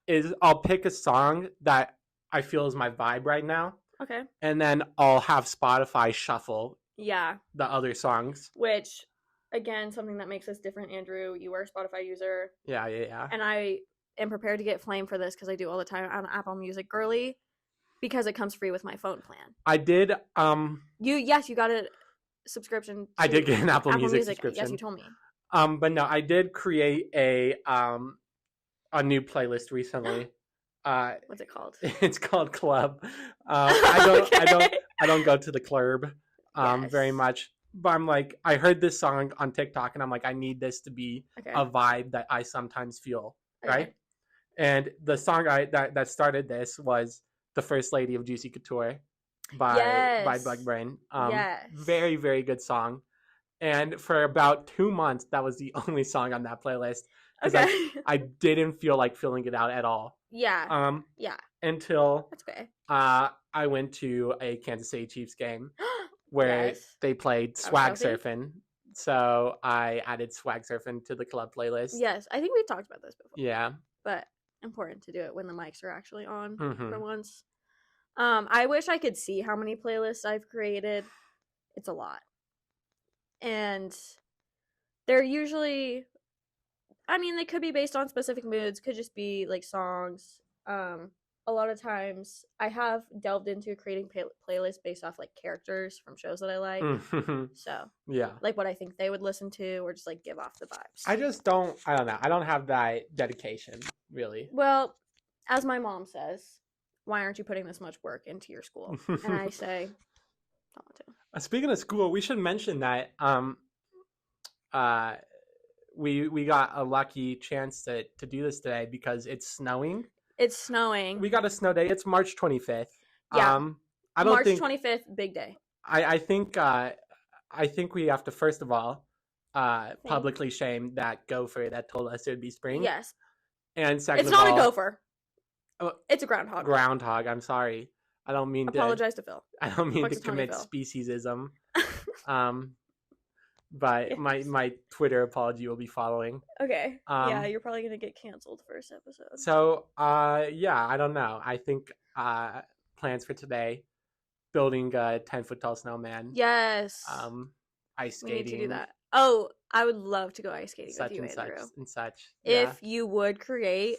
[SPEAKER 1] is I'll pick a song that I feel is my vibe right now.
[SPEAKER 2] Okay.
[SPEAKER 1] And then I'll have Spotify shuffle
[SPEAKER 2] the
[SPEAKER 1] other songs.
[SPEAKER 2] Which, again, something that makes us different, Andrew. You are a Spotify user.
[SPEAKER 1] Yeah.
[SPEAKER 2] And I am prepared to get flamed for this because I do all the time on Apple Music girly because it comes free with my phone plan.
[SPEAKER 1] I did.
[SPEAKER 2] You got a subscription.
[SPEAKER 1] I did get an Apple Music subscription.
[SPEAKER 2] Yes, you told me.
[SPEAKER 1] But no, I did create a new playlist recently.
[SPEAKER 2] What's it called?
[SPEAKER 1] It's called Club. I don't go to the club very much, but I'm I heard this song on TikTok and I'm I need this to be a vibe that I sometimes feel, right? And the song that started this was The First Lady of Juicy Couture by Bug Brain. Very, very good song. And for about 2 months, that was the only song on that playlist. Because I didn't feel like filling it out at all.
[SPEAKER 2] Yeah.
[SPEAKER 1] Until
[SPEAKER 2] that's okay.
[SPEAKER 1] I went to a Kansas City Chiefs game where they played Swag Surfing. So I added Swag Surfing to the club playlist.
[SPEAKER 2] Yes, I think we've talked about this before.
[SPEAKER 1] Yeah.
[SPEAKER 2] But important to do it when the mics are actually on for once. I wish I could see how many playlists I've created. It's a lot. And they're usually... they could be based on specific moods, could just be songs. A lot of times I have delved into creating playlists based off characters from shows that I like. So,
[SPEAKER 1] yeah.
[SPEAKER 2] What I think they would listen to or just give off the vibes.
[SPEAKER 1] I don't know. I don't have that dedication, really.
[SPEAKER 2] Well, as my mom says, why aren't you putting this much work into your school? And I say, don't want to.
[SPEAKER 1] Speaking of school, we should mention that we got a lucky chance to do this today because it's snowing.
[SPEAKER 2] It's snowing.
[SPEAKER 1] We got a snow day. It's March 25th.
[SPEAKER 2] Yeah.
[SPEAKER 1] I don't
[SPEAKER 2] March
[SPEAKER 1] think
[SPEAKER 2] 25th, big day.
[SPEAKER 1] I think we have to first of all publicly shame that gopher that told us it would be spring.
[SPEAKER 2] Yes.
[SPEAKER 1] And second
[SPEAKER 2] it's
[SPEAKER 1] of
[SPEAKER 2] not
[SPEAKER 1] all,
[SPEAKER 2] a gopher. It's a groundhog.
[SPEAKER 1] Groundhog. I'm sorry. I don't mean
[SPEAKER 2] Apologize to Phil.
[SPEAKER 1] I don't mean to
[SPEAKER 2] Punxsutawney
[SPEAKER 1] commit
[SPEAKER 2] Phil.
[SPEAKER 1] speciesism. But
[SPEAKER 2] Yes.
[SPEAKER 1] my Twitter apology will be following.
[SPEAKER 2] Okay. Yeah, you're probably gonna get canceled first episode.
[SPEAKER 1] So yeah, I don't know. I think plans for today: building a 10-foot tall snowman.
[SPEAKER 2] Yes.
[SPEAKER 1] Ice
[SPEAKER 2] we
[SPEAKER 1] skating.
[SPEAKER 2] need to do that. Oh, I would love to go ice skating
[SPEAKER 1] Such
[SPEAKER 2] with you,
[SPEAKER 1] and
[SPEAKER 2] Andrew.
[SPEAKER 1] such and such.
[SPEAKER 2] If you would create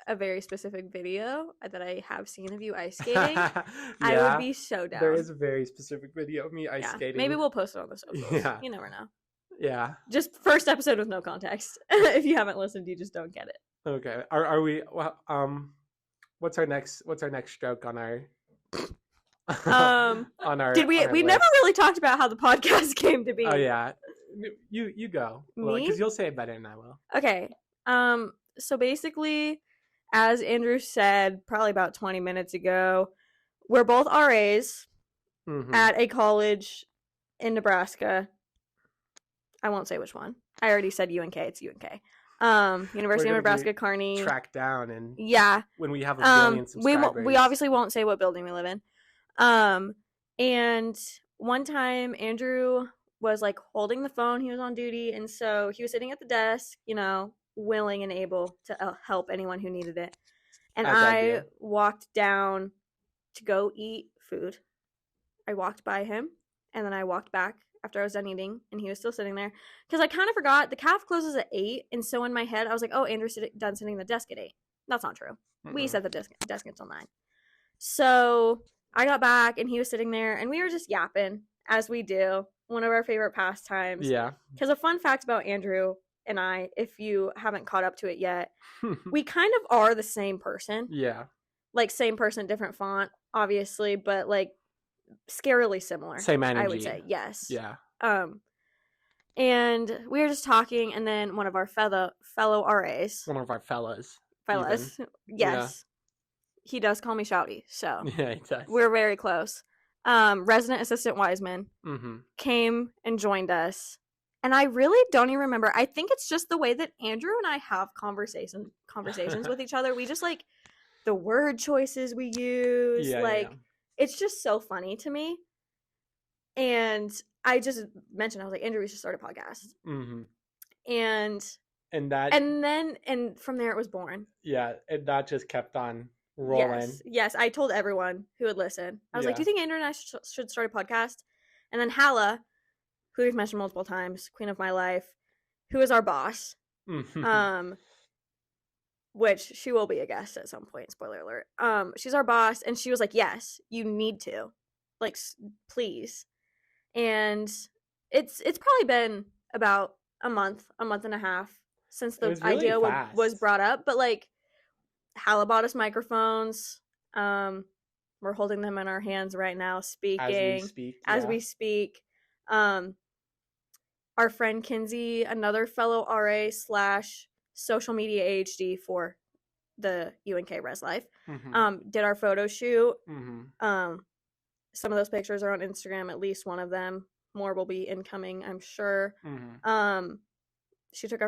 [SPEAKER 2] a very specific video that I have seen of you ice skating, I would be so down.
[SPEAKER 1] There is a very specific video of me ice skating.
[SPEAKER 2] Maybe we'll post it on the socials.
[SPEAKER 1] Yeah.
[SPEAKER 2] You never know.
[SPEAKER 1] Yeah.
[SPEAKER 2] Just first episode with no context. If you haven't listened, you just don't get it.
[SPEAKER 1] Okay. Are we? Well, what's our next stroke on our? On our.
[SPEAKER 2] Did we?
[SPEAKER 1] on our
[SPEAKER 2] We
[SPEAKER 1] list?
[SPEAKER 2] never really talked about how the podcast came to be.
[SPEAKER 1] Oh yeah. You go.
[SPEAKER 2] Me?
[SPEAKER 1] Because you'll say it better than I will.
[SPEAKER 2] Okay. So basically, as Andrew said probably about 20 minutes ago, we're both RAs at a college in Nebraska. I won't say which one. I already said UNK. It's UNK. University of Nebraska, Kearney.
[SPEAKER 1] Tracked down and when we have a billion subscribers.
[SPEAKER 2] We obviously won't say what building we live in. And one time Andrew was like holding the phone. He was on duty, and so he was sitting at the desk, willing and able to help anyone who needed it. And I walked down to go eat food. I walked by him, and then I walked back after I was done eating, and he was still sitting there. Because I kind of forgot, the calf closes at 8, and so in my head, I was like, oh, Andrew's done sitting at the desk at 8. That's not true. We set the desk until 9. So I got back, and he was sitting there, and we were just yapping, as we do. One of our favorite pastimes.
[SPEAKER 1] Yeah.
[SPEAKER 2] Because a fun fact about Andrew and I, if you haven't caught up to it yet, we kind of are the same person.
[SPEAKER 1] Yeah.
[SPEAKER 2] Like, same person, different font, obviously, but, like, scarily similar.
[SPEAKER 1] Same energy.
[SPEAKER 2] I would say, yes.
[SPEAKER 1] Yeah.
[SPEAKER 2] And we were just talking, and then one of our fellow RAs.
[SPEAKER 1] One of our fellas.
[SPEAKER 2] Yes. Yeah. He does call me Shouty, so.
[SPEAKER 1] Yeah, he does.
[SPEAKER 2] We're very close. Resident Assistant Wiseman came and joined us. And I really don't even remember. I think it's just the way that Andrew and I have conversations with each other. We just, like, the word choices we use. It's just so funny to me. And I just mentioned, I was like, Andrew, we should start a podcast. And from there it was born.
[SPEAKER 1] Yeah, and that just kept on rolling.
[SPEAKER 2] Yes, I told everyone who would listen. I was like, do you think Andrew and I should start a podcast? And then Hala, who we've mentioned multiple times, queen of my life, who is our boss, which she will be a guest at some point, spoiler alert. She's our boss, and she was like, yes, you need to. Like, please. And it's probably been about a month and a half since the idea was brought up. But, like, Hala bought us microphones. We're holding them in our hands right now, speaking. As we speak. Our friend Kinsey, another fellow RA / social media AHD for the UNK Res Life, did our photo shoot. Some of those pictures are on Instagram, at least one of them. More will be incoming, I'm sure. She took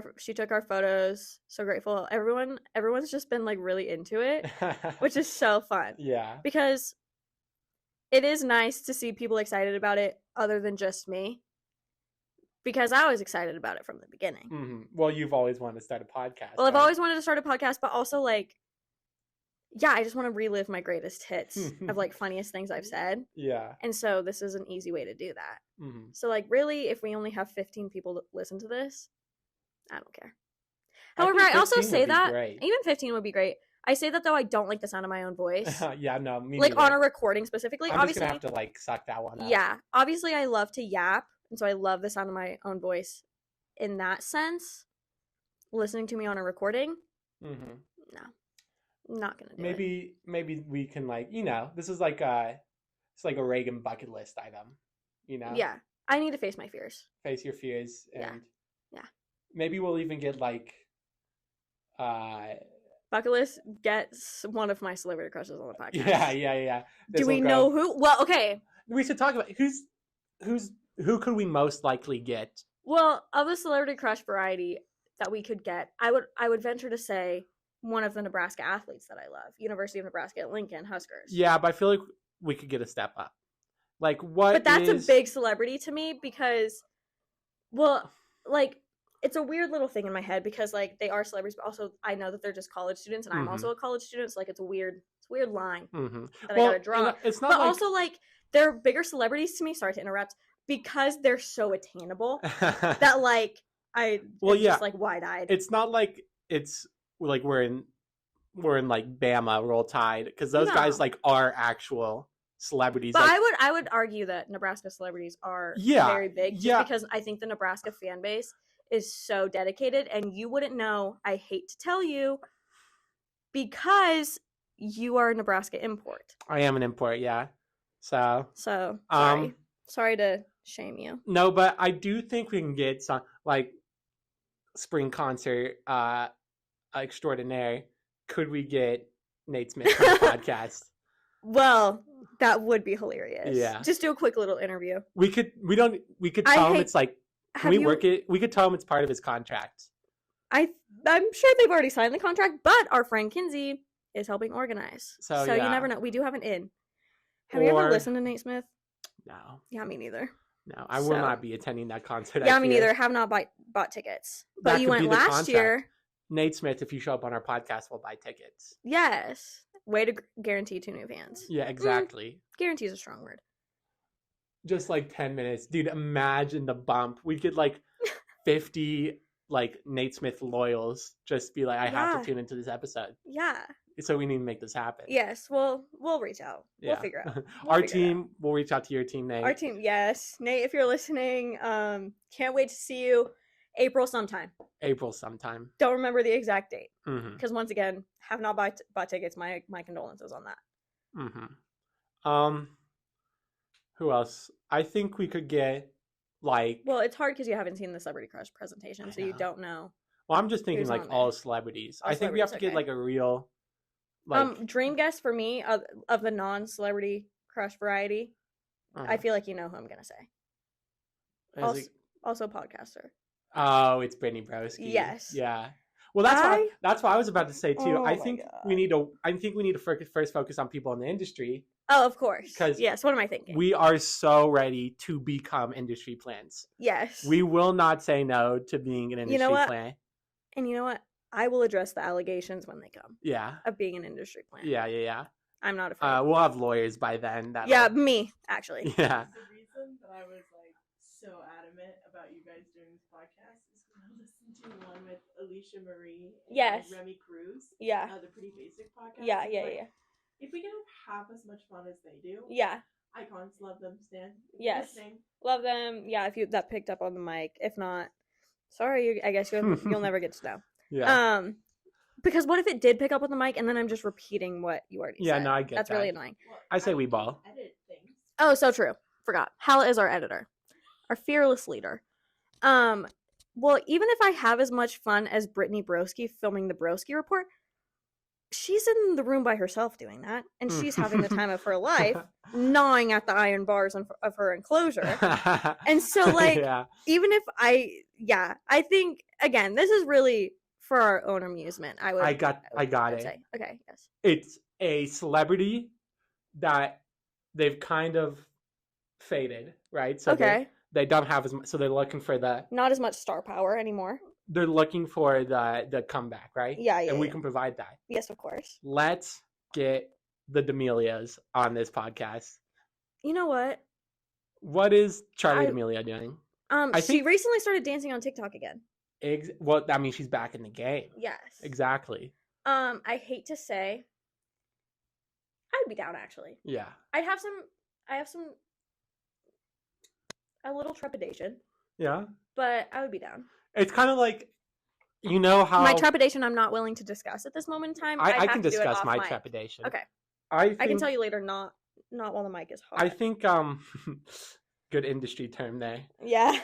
[SPEAKER 2] our photos. So grateful. Everyone's just been, like, really into it, which is so fun.
[SPEAKER 1] Yeah.
[SPEAKER 2] Because it is nice to see people excited about it other than just me. Because I was excited about it from the beginning.
[SPEAKER 1] Well, you've always wanted to start a podcast.
[SPEAKER 2] Well, I've always wanted to start a podcast, but also, like, I just want to relive my greatest hits of, like, funniest things I've said.
[SPEAKER 1] Yeah.
[SPEAKER 2] And so this is an easy way to do that. So, like, really, if we only have 15 people to listen to this, I don't care. However, I also say that even 15 would be great. I say that, though, I don't like the sound of my own voice.
[SPEAKER 1] Yeah, no, me
[SPEAKER 2] like,
[SPEAKER 1] neither.
[SPEAKER 2] on a recording specifically.
[SPEAKER 1] I'm
[SPEAKER 2] obviously,
[SPEAKER 1] just going to have to, like, suck that one up.
[SPEAKER 2] Yeah. Obviously, I love to yap, and so I love the sound of my own voice in that sense. Listening to me on a recording? No. I'm not going to do it.
[SPEAKER 1] Maybe we can, like, this is like it's like a Reagan bucket list item,
[SPEAKER 2] Yeah. I need to face my fears.
[SPEAKER 1] Face your fears. And
[SPEAKER 2] Yeah.
[SPEAKER 1] Maybe we'll even get like
[SPEAKER 2] bucket list, get one of my celebrity crushes on the podcast.
[SPEAKER 1] Yeah.
[SPEAKER 2] Do we know who? Well, okay.
[SPEAKER 1] We should talk about who could we most likely get?
[SPEAKER 2] Well, of the celebrity crush variety that we could get, I would venture to say one of the Nebraska athletes that I love, University of Nebraska at Lincoln Huskers.
[SPEAKER 1] Yeah, but I feel like we could get a step up. Like what?
[SPEAKER 2] But that's a big celebrity to me because, well, like it's a weird little thing in my head because like they are celebrities, but also I know that they're just college students, and I'm also a college student. So like it's a weird line that I gotta draw.
[SPEAKER 1] It's not.
[SPEAKER 2] But also like they're bigger celebrities to me. Sorry to interrupt, because they're so attainable that like just like wide-eyed.
[SPEAKER 1] It's not like it's like we're in like Bama, Roll Tide, because those guys like are actual celebrities.
[SPEAKER 2] But
[SPEAKER 1] like,
[SPEAKER 2] I would argue that Nebraska celebrities are very big, just because I think the Nebraska fan base is so dedicated, and you wouldn't know. I hate to tell you, because you are a Nebraska import.
[SPEAKER 1] I am an import, yeah. So
[SPEAKER 2] sorry to shame you.
[SPEAKER 1] No, but I do think we can get some like spring concert extraordinaire. Could we get Nate Smith on the podcast?
[SPEAKER 2] Well, that would be hilarious.
[SPEAKER 1] Yeah.
[SPEAKER 2] Just do a quick little interview.
[SPEAKER 1] We could tell him it's like, can we work it? We could tell him it's part of his contract.
[SPEAKER 2] I'm sure they've already signed the contract, but our friend Kinsey is helping organize. So you never know. We do have an in. Have you ever listened to Nate Smith?
[SPEAKER 1] No.
[SPEAKER 2] Yeah, me neither.
[SPEAKER 1] No, I will not be attending that concert.
[SPEAKER 2] Yeah, me neither. Have not bought tickets. But you went last year.
[SPEAKER 1] Nate Smith, if you show up on our podcast, we'll buy tickets.
[SPEAKER 2] Yes. Way to guarantee 2 new fans.
[SPEAKER 1] Yeah, exactly.
[SPEAKER 2] Guarantee is a strong word.
[SPEAKER 1] Just like 10 minutes. Dude, imagine the bump. We could like 50 like Nate Smith loyals just be like, I have to tune into this episode.
[SPEAKER 2] Yeah.
[SPEAKER 1] So we need to make this happen.
[SPEAKER 2] Yes, we'll reach out. Yeah. We'll figure out.
[SPEAKER 1] Our team will reach out to your team, Nate.
[SPEAKER 2] Our team, yes. Nate, if you're listening, can't wait to see you April sometime. Don't remember the exact date. Because once again, have not bought tickets. My condolences on that.
[SPEAKER 1] Who else? I think we could get like...
[SPEAKER 2] Well, it's hard because you haven't seen the Celebrity Crush presentation, so you don't know.
[SPEAKER 1] Well, I'm just thinking like all celebrities. I think we have to get like a real... Like...
[SPEAKER 2] dream guest for me of the non-Celebrity Crush variety. I feel like you know who I'm going to say. Also podcaster.
[SPEAKER 1] Oh, it's Brittany Broski.
[SPEAKER 2] Yes.
[SPEAKER 1] Yeah. Well, that's what I was about to say too. I think we need to first focus on people in the industry.
[SPEAKER 2] Oh, of course.
[SPEAKER 1] Because
[SPEAKER 2] yes, what am I thinking?
[SPEAKER 1] We are so ready to become industry plants.
[SPEAKER 2] Yes.
[SPEAKER 1] We will not say no to being an industry plant.
[SPEAKER 2] And you know what? I will address the allegations when they come.
[SPEAKER 1] Yeah. Of
[SPEAKER 2] being an industry plant.
[SPEAKER 1] Yeah.
[SPEAKER 2] I'm not afraid.
[SPEAKER 1] We'll have lawyers by then.
[SPEAKER 2] Me, actually.
[SPEAKER 1] Yeah.
[SPEAKER 3] The reason that I was like so adamant about you guys doing this podcast is because I listened to one with Alicia Marie and Remy Cruz.
[SPEAKER 2] Yeah.
[SPEAKER 3] The Pretty Basic podcast.
[SPEAKER 2] Yeah.
[SPEAKER 3] If we can have half as much fun as they do.
[SPEAKER 2] Yeah.
[SPEAKER 3] Icons, love them, Stan.
[SPEAKER 2] Yes. Love them. Yeah, if that picked up on the mic. If not, sorry, I guess you'll never get to know.
[SPEAKER 1] Yeah.
[SPEAKER 2] Because what if it did pick up on the mic and then I'm just repeating what you already said?
[SPEAKER 1] Yeah, no, I get
[SPEAKER 2] That's
[SPEAKER 1] that.
[SPEAKER 2] really annoying.
[SPEAKER 3] Well,
[SPEAKER 1] I say we ball.
[SPEAKER 3] Edit things.
[SPEAKER 2] Oh, so true. Forgot. Hala is our editor. Our fearless leader. Well, even if I have as much fun as Brittany Broski filming the Broski Report, she's in the room by herself doing that, and she's having the time of her life, gnawing at the iron bars of her enclosure. And so, like, even if I think, again, this is really for our own amusement. I got it. Say. Okay, yes.
[SPEAKER 1] It's a celebrity that they've kind of faded, right? So they don't have as much, so they're looking for
[SPEAKER 2] not as much star power anymore.
[SPEAKER 1] They're looking for the comeback, right?
[SPEAKER 2] Yeah.
[SPEAKER 1] And we can provide that.
[SPEAKER 2] Yes, of course.
[SPEAKER 1] Let's get the D'Amelias on this podcast.
[SPEAKER 2] You know what?
[SPEAKER 1] What is Charli D'Amelio doing?
[SPEAKER 2] She recently started dancing on TikTok again.
[SPEAKER 1] Well, I mean, she's back in the game.
[SPEAKER 2] Yes.
[SPEAKER 1] Exactly.
[SPEAKER 2] I hate to say, I'd be down actually.
[SPEAKER 1] Yeah.
[SPEAKER 2] I have a little trepidation.
[SPEAKER 1] Yeah.
[SPEAKER 2] But I would be down.
[SPEAKER 1] It's kind of like, you know how...
[SPEAKER 2] My trepidation I'm not willing to discuss at this moment in time.
[SPEAKER 1] I can discuss my trepidation.
[SPEAKER 2] Okay.
[SPEAKER 1] I
[SPEAKER 2] can tell you later, not while the mic is hot.
[SPEAKER 1] I think, good industry term there.
[SPEAKER 2] Yeah.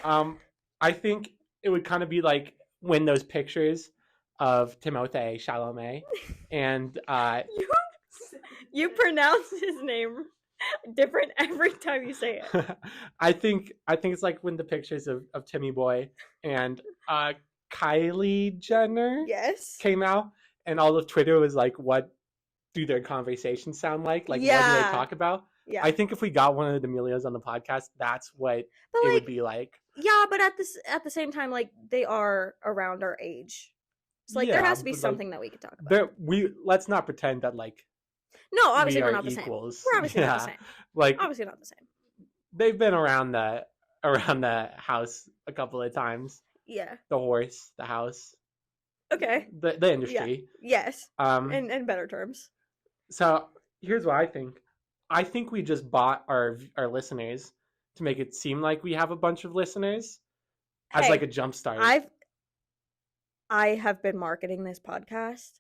[SPEAKER 1] I think it would kind of be like when those pictures of Timothée Chalamet and
[SPEAKER 2] you pronounce his name different every time you say it.
[SPEAKER 1] I think it's like when the pictures of Timmy Boy and Kylie Jenner came out, and all of Twitter was like, what do their conversations sound like? Like, what do they talk about? Yeah. I think if we got one of the D'Amelios on the podcast, that's what it would be like.
[SPEAKER 2] Yeah, but at the same time, like, they are around our age. So, like, there has to be something that we could talk about.
[SPEAKER 1] Let's not pretend that, like,
[SPEAKER 2] no, obviously we're not equals. The same. We're obviously not the same.
[SPEAKER 1] Like,
[SPEAKER 2] obviously not the same.
[SPEAKER 1] They've been around the house a couple of times.
[SPEAKER 2] Yeah.
[SPEAKER 1] The horse, the house.
[SPEAKER 2] Okay.
[SPEAKER 1] The industry.
[SPEAKER 2] Yeah. Yes. In better terms.
[SPEAKER 1] So here's what I think. I think we just bought our listeners to make it seem like we have a bunch of listeners as like a jump start.
[SPEAKER 2] I have been marketing this podcast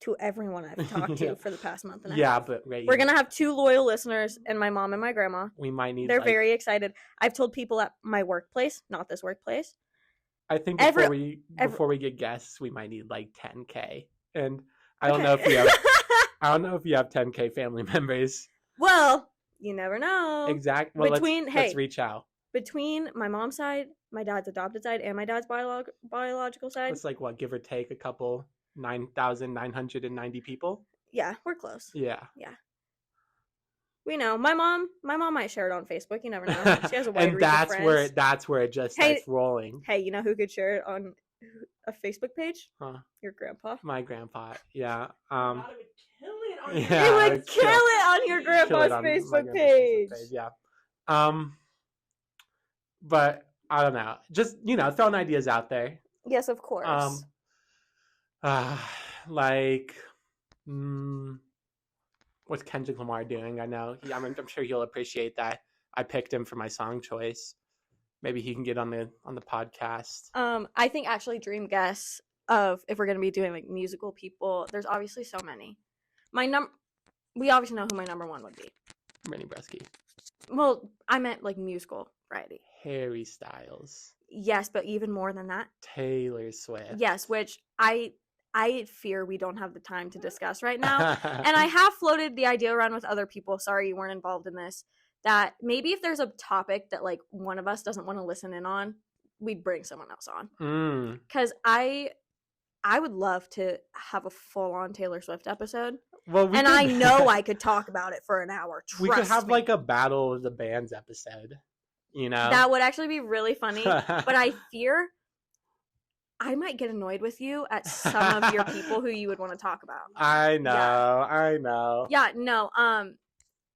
[SPEAKER 2] to everyone I've talked to for the past month and a half.
[SPEAKER 1] Yeah, but
[SPEAKER 2] we're gonna have 2 loyal listeners, and my mom and my grandma.
[SPEAKER 1] We might need.
[SPEAKER 2] They're very excited. I've told people at my workplace, not this workplace.
[SPEAKER 1] I think before we get guests, we might need like 10K, and I don't know if we have. I don't know if you have 10K family members.
[SPEAKER 2] Well, you never know.
[SPEAKER 1] Exactly. Well, let's reach out.
[SPEAKER 2] Between my mom's side, my dad's adopted side, and my dad's biological side,
[SPEAKER 1] it's like what, give or take a couple. 9,990 people.
[SPEAKER 2] Yeah, we're close.
[SPEAKER 1] Yeah.
[SPEAKER 2] We know. My mom might share it on Facebook. You never know. She has a wide
[SPEAKER 1] and
[SPEAKER 2] reach of friends.
[SPEAKER 1] that's where it just starts rolling.
[SPEAKER 2] Hey, you know who could share it on a Facebook page?
[SPEAKER 1] Huh?
[SPEAKER 2] Your grandpa.
[SPEAKER 1] My grandpa. Yeah.
[SPEAKER 3] It would
[SPEAKER 2] kill it on your grandpa's Facebook page.
[SPEAKER 1] Yeah. But I don't know. Just, throwing ideas out there.
[SPEAKER 2] Yes, of course.
[SPEAKER 1] Like, what's Kendrick Lamar doing? I know. I'm sure he'll appreciate that I picked him for my song choice. Maybe he can get on the podcast.
[SPEAKER 2] I think actually dream guests of if we're gonna be doing like musical people. There's obviously so many. We obviously know who my number 1 would be.
[SPEAKER 1] Rennie Bresky.
[SPEAKER 2] Well, I meant like musical variety.
[SPEAKER 1] Harry Styles.
[SPEAKER 2] Yes, but even more than that.
[SPEAKER 1] Taylor Swift.
[SPEAKER 2] Yes, which I fear we don't have the time to discuss right now. And I have floated the idea around with other people. Sorry you weren't involved in this. That maybe if there's a topic that like one of us doesn't want to listen in on, we'd bring someone else on. Because I would love to have a full-on Taylor Swift episode. Well, I know I could talk about it for an hour.
[SPEAKER 1] We could have like a Battle of the Bands episode.
[SPEAKER 2] That would actually be really funny. But I fear I might get annoyed with you at some of your people who you would want to talk about.
[SPEAKER 1] I know.
[SPEAKER 2] Yeah, no.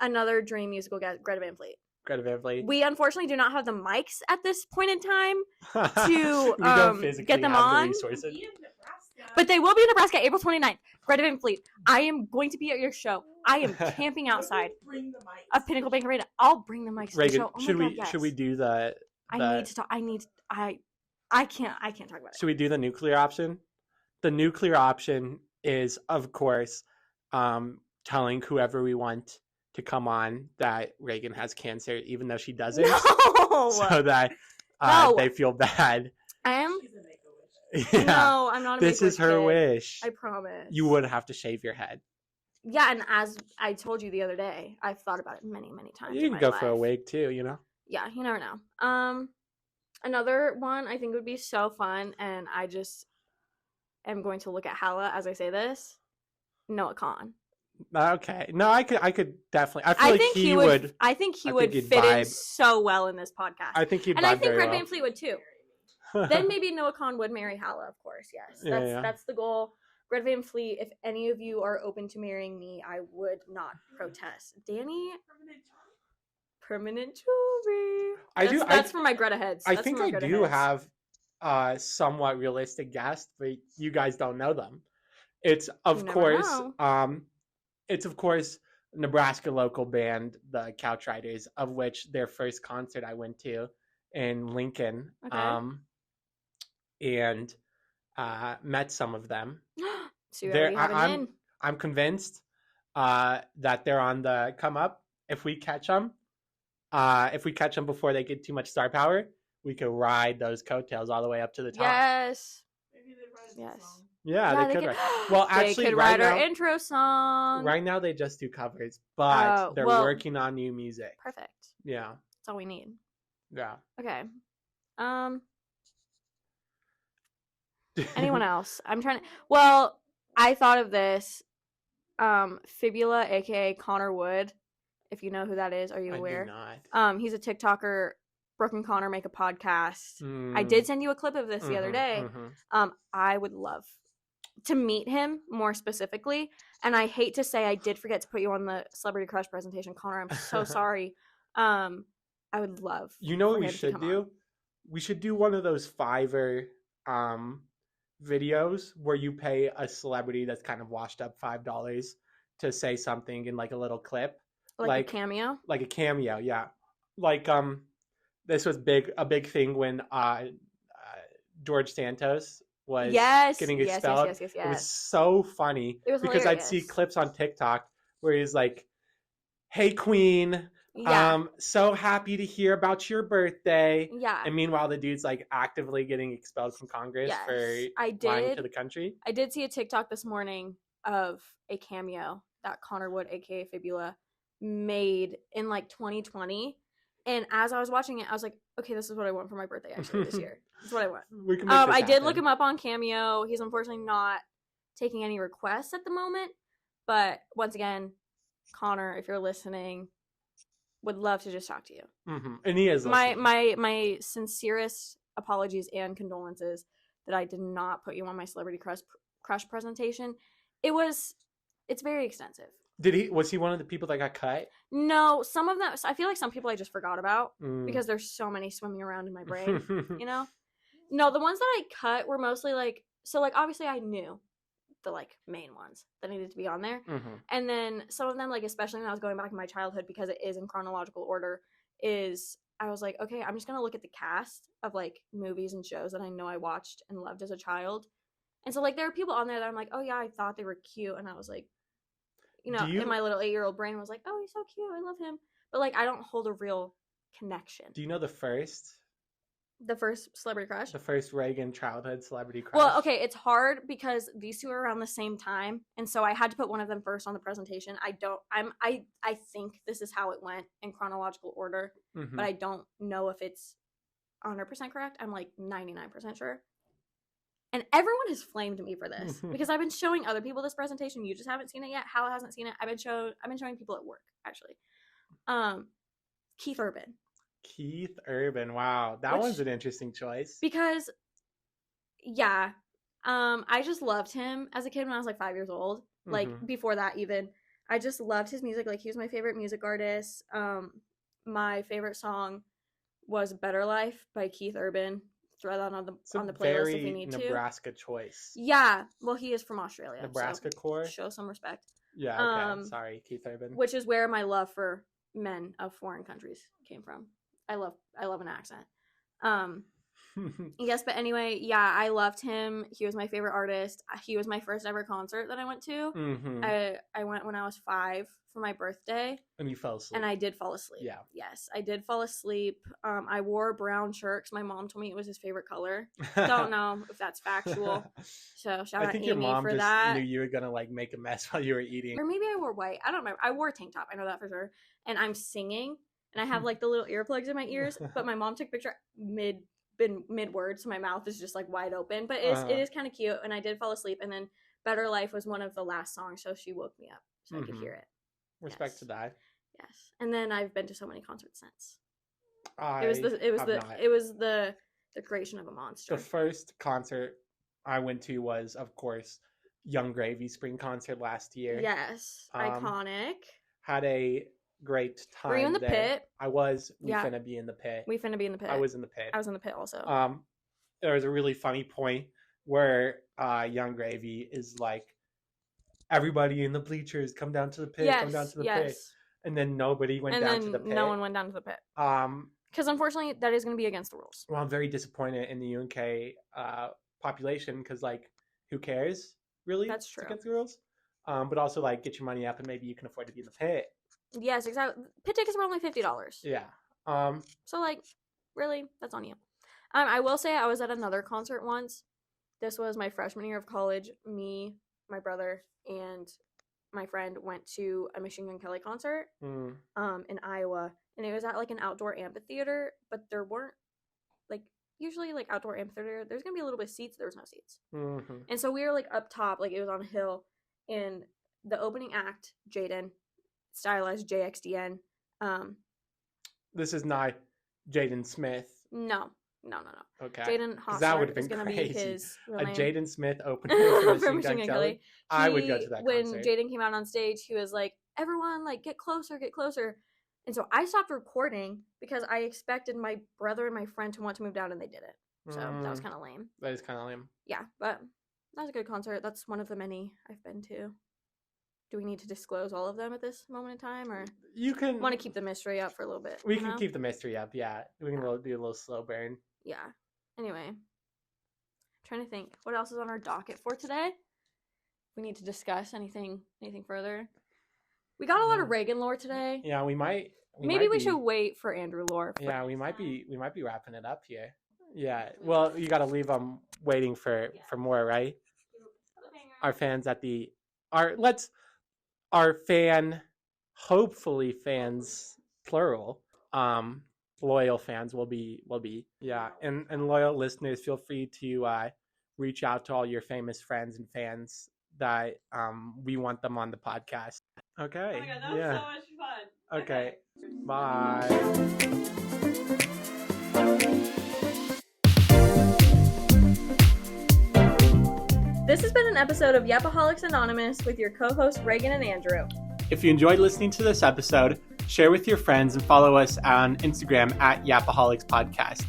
[SPEAKER 2] Another dream musical guest, Greta Van Fleet.
[SPEAKER 1] Greta Van Fleet.
[SPEAKER 2] We unfortunately do not have the mics at this point in time to get them on. But they will be in Nebraska April 29th. Greta Van Fleet. I am going to be at your show. I am camping outside of Pinnacle Bank Arena. I'll bring the mics to the show. Oh
[SPEAKER 1] should we do the
[SPEAKER 2] I need to talk. I can't talk about it.
[SPEAKER 1] Should we do the nuclear option? The nuclear option is, of course, telling whoever we want to come on that Reagan has cancer, even though she doesn't.
[SPEAKER 2] No!
[SPEAKER 1] So that they feel bad.
[SPEAKER 2] I am?
[SPEAKER 1] Yeah.
[SPEAKER 2] No, I'm not a
[SPEAKER 1] This is her wish.
[SPEAKER 2] I promise.
[SPEAKER 1] You would have to shave your head.
[SPEAKER 2] Yeah, and as I told you the other day, I've thought about it many, many times.
[SPEAKER 1] You can go for a wig too,
[SPEAKER 2] Yeah, you never know. Another one I think would be so fun, and I just am going to look at Hala as I say this. Noah Khan.
[SPEAKER 1] Okay. No, I could definitely. I feel like he would.
[SPEAKER 2] I think he would fit in so well in this podcast.
[SPEAKER 1] I think he'd.
[SPEAKER 2] And I think Red Van Fleet would too. Then maybe Noah Khan would marry Hala, of course. Yes, that's the goal. Red Van Fleet. If any of you are open to marrying me, I would not protest. Danny. Permanent jewelry. That's for my Greta heads.
[SPEAKER 1] I think I do have somewhat realistic guests, but you guys don't know them. It's of course Nebraska local band, the Couch Riders, of which their first concert I went to in Lincoln, and met some of them.
[SPEAKER 2] So you already have an in.
[SPEAKER 1] I'm convinced that they're on the come up. If we catch them before they get too much star power, we could ride those coattails all the way up to the top.
[SPEAKER 2] Yes.
[SPEAKER 3] Maybe they write a song.
[SPEAKER 1] Yeah, they could write. Well, actually,
[SPEAKER 2] they could write our intro song.
[SPEAKER 1] Right now, they just do covers, but they're working on new music.
[SPEAKER 2] Perfect.
[SPEAKER 1] Yeah.
[SPEAKER 2] That's all we need.
[SPEAKER 1] Yeah.
[SPEAKER 2] Okay. Anyone else? I'm trying to. Well, I thought of this. Fibula, aka Connor Wood. If you know who that is, are you aware?
[SPEAKER 1] I do not.
[SPEAKER 2] He's a TikToker. Brooke and Connor make a podcast. I did send you a clip of this the other day. I would love to meet him more specifically. And I hate to say I did forget to put you on the Celebrity Crush presentation, Connor. I'm so sorry. I would love.
[SPEAKER 1] You know what we should do? We should do one of those Fiverr videos where you pay a celebrity that's kind of washed up $5 to say something in like a little clip.
[SPEAKER 2] Like a cameo?
[SPEAKER 1] Like a cameo, yeah. Like this was a big thing when George Santos was getting expelled.
[SPEAKER 2] Yes.
[SPEAKER 1] It was so funny because
[SPEAKER 2] hilarious.
[SPEAKER 1] I'd see clips on TikTok where he's like, "Hey Queen, so happy to hear about your birthday."
[SPEAKER 2] Yeah.
[SPEAKER 1] And meanwhile the dude's like actively getting expelled from Congress for lying to the country.
[SPEAKER 2] I did see a TikTok this morning of a cameo that Connor Wood, aka Fibula, made in like 2020. And as I was watching it, I was like, okay, this is what I want for my birthday actually this year. This is what I want.
[SPEAKER 1] We can make this
[SPEAKER 2] I did
[SPEAKER 1] happen.
[SPEAKER 2] look him up on Cameo. He's unfortunately not taking any requests at the moment. But once again, Connor, if you're listening, would love to just talk to you.
[SPEAKER 1] And he is listening.
[SPEAKER 2] My sincerest apologies and condolences that I did not put you on my Celebrity Crush presentation. It's very extensive.
[SPEAKER 1] Was he one of the people that got cut?
[SPEAKER 2] No, some of them. I feel like some people I just forgot about because there's so many swimming around in my brain. You know, no, the ones that I cut were mostly like obviously I knew the like main ones that needed to be on there, and then some of them like especially when I was going back in my childhood because it is in chronological order. I was like, okay, I'm just gonna look at the cast of like movies and shows that I know I watched and loved as a child, and so like there are people on there that I'm like, oh yeah, I thought they were cute, and I was like. In my little 8-year-old brain was like, oh, he's so cute. I love him. But, like, I don't hold a real connection.
[SPEAKER 1] Do you know the first
[SPEAKER 2] Celebrity Crush?
[SPEAKER 1] The first Reagan childhood Celebrity Crush?
[SPEAKER 2] Well, okay, it's hard because these two are around the same time. And so I had to put one of them first on the presentation. I think this is how it went in chronological order. But I don't know if it's 100% correct. I'm, like, 99% sure. And everyone has flamed me for this because I've been showing other people this presentation. You just haven't seen it yet. Hal hasn't seen it. I've been showing people at work actually. Keith Urban.
[SPEAKER 1] Keith Urban. Wow, that one's an interesting choice.
[SPEAKER 2] Because, yeah, I just loved him as a kid when I was like 5 years old. Like before that even, I just loved his music. Like he was my favorite music artist. My favorite song was "Better Life" by Keith Urban. Throw that on the playlist if you need to.
[SPEAKER 1] Nebraska choice.
[SPEAKER 2] Yeah, well, he is from Australia.
[SPEAKER 1] Nebraska core.
[SPEAKER 2] Show some respect.
[SPEAKER 1] Yeah. Okay. Sorry, Keith Urban.
[SPEAKER 2] Which is where my love for men of foreign countries came from. I love an accent. Yes, but anyway, yeah, I loved him. He was my favorite artist. He was my first ever concert that I went to. I went when I was 5 for my birthday.
[SPEAKER 1] And you fell asleep.
[SPEAKER 2] And I did fall asleep.
[SPEAKER 1] Yeah.
[SPEAKER 2] Yes, I did fall asleep. I wore a brown shirt because my mom told me it was his favorite color. Don't know if that's factual. So shout out Amy for that. I think your mom just
[SPEAKER 1] knew you were going to like make a mess while you were eating.
[SPEAKER 2] Or maybe I wore white. I don't remember. I wore a tank top. I know that for sure. And I'm singing. And I have like the little earplugs in my ears. But my mom took a picture mid-word. So my mouth is just like wide open. But it is kind of cute. And I did fall asleep. And then Better Life was one of the last songs. So she woke me up so I could hear it.
[SPEAKER 1] Respect to that.
[SPEAKER 2] Yes, and then I've been to so many concerts since.
[SPEAKER 1] It
[SPEAKER 2] was the creation of a monster.
[SPEAKER 1] The first concert I went to was, of course, Young Gravy spring concert last year.
[SPEAKER 2] Yes, iconic.
[SPEAKER 1] Had a great time.
[SPEAKER 2] Were you in the pit?
[SPEAKER 1] I was. We finna be in the pit.
[SPEAKER 2] We finna be in the pit.
[SPEAKER 1] I was in the pit.
[SPEAKER 2] I was in the pit also.
[SPEAKER 1] There was a really funny point where Young Gravy is like, everybody in the bleachers, come down to the pit, come down to the pit. And then nobody went down to the pit.
[SPEAKER 2] No one went down to the pit. Because unfortunately, that is going to be against the rules.
[SPEAKER 1] Well, I'm very disappointed in the UNK population because, like, who cares, really?
[SPEAKER 2] That's true.
[SPEAKER 1] It's against the rules. But also, like, get your money up and maybe you can afford to be in the pit.
[SPEAKER 2] Yes, exactly. Pit tickets were only $50.
[SPEAKER 1] Yeah.
[SPEAKER 2] So, like, really, that's on you. I will say I was at another concert once. This was my freshman year of college. Me, my brother, and my friend went to a Machine Gun Kelly concert in Iowa, and it was at like an outdoor amphitheater, but there weren't like usually like outdoor amphitheater there's gonna be a little bit of seats. There was no seats. And so we were like up top, like it was on a hill, and the opening act, Jaden, stylized JXDN.
[SPEAKER 1] This is not Jaden Smith.
[SPEAKER 2] No.
[SPEAKER 1] Okay.
[SPEAKER 2] Jaden Hossart is going to be his real name.
[SPEAKER 1] A Jaden Smith opening for Machine Gun Kelly. I would go to that
[SPEAKER 2] when
[SPEAKER 1] concert.
[SPEAKER 2] Jaden came out on stage, he was like, everyone, like, get closer. And so I stopped recording because I expected my brother and my friend to want to move down, and they didn't. So that was kind of lame.
[SPEAKER 1] That is kind of lame.
[SPEAKER 2] Yeah, but that was a good concert. That's one of the many I've been to. Do we need to disclose all of them at this moment in time, or
[SPEAKER 1] you can
[SPEAKER 2] want to keep the mystery up for a little bit?
[SPEAKER 1] We can keep the mystery up. Yeah, we can do a little slow burn.
[SPEAKER 2] Yeah. Anyway, I'm trying to think what else is on our docket for today. We need to discuss anything further. We got a lot of Reagan lore today.
[SPEAKER 1] Yeah, we might.
[SPEAKER 2] Maybe we should wait for Andrew lore.
[SPEAKER 1] Yeah, we might be wrapping it up here. Yeah. Well, you got to leave them waiting for more, right? Our fans hopefully fans plural. Loyal fans will be yeah, and loyal listeners, feel free to reach out to all your famous friends and fans that we want them on the podcast. Okay.
[SPEAKER 3] Oh my God, that was so much fun.
[SPEAKER 1] Okay. Bye.
[SPEAKER 2] This has been an episode of Yapaholics Anonymous with your co-hosts Reagan and Andrew.
[SPEAKER 1] If you enjoyed listening to this episode, share with your friends and follow us on Instagram at Yapaholics Podcast.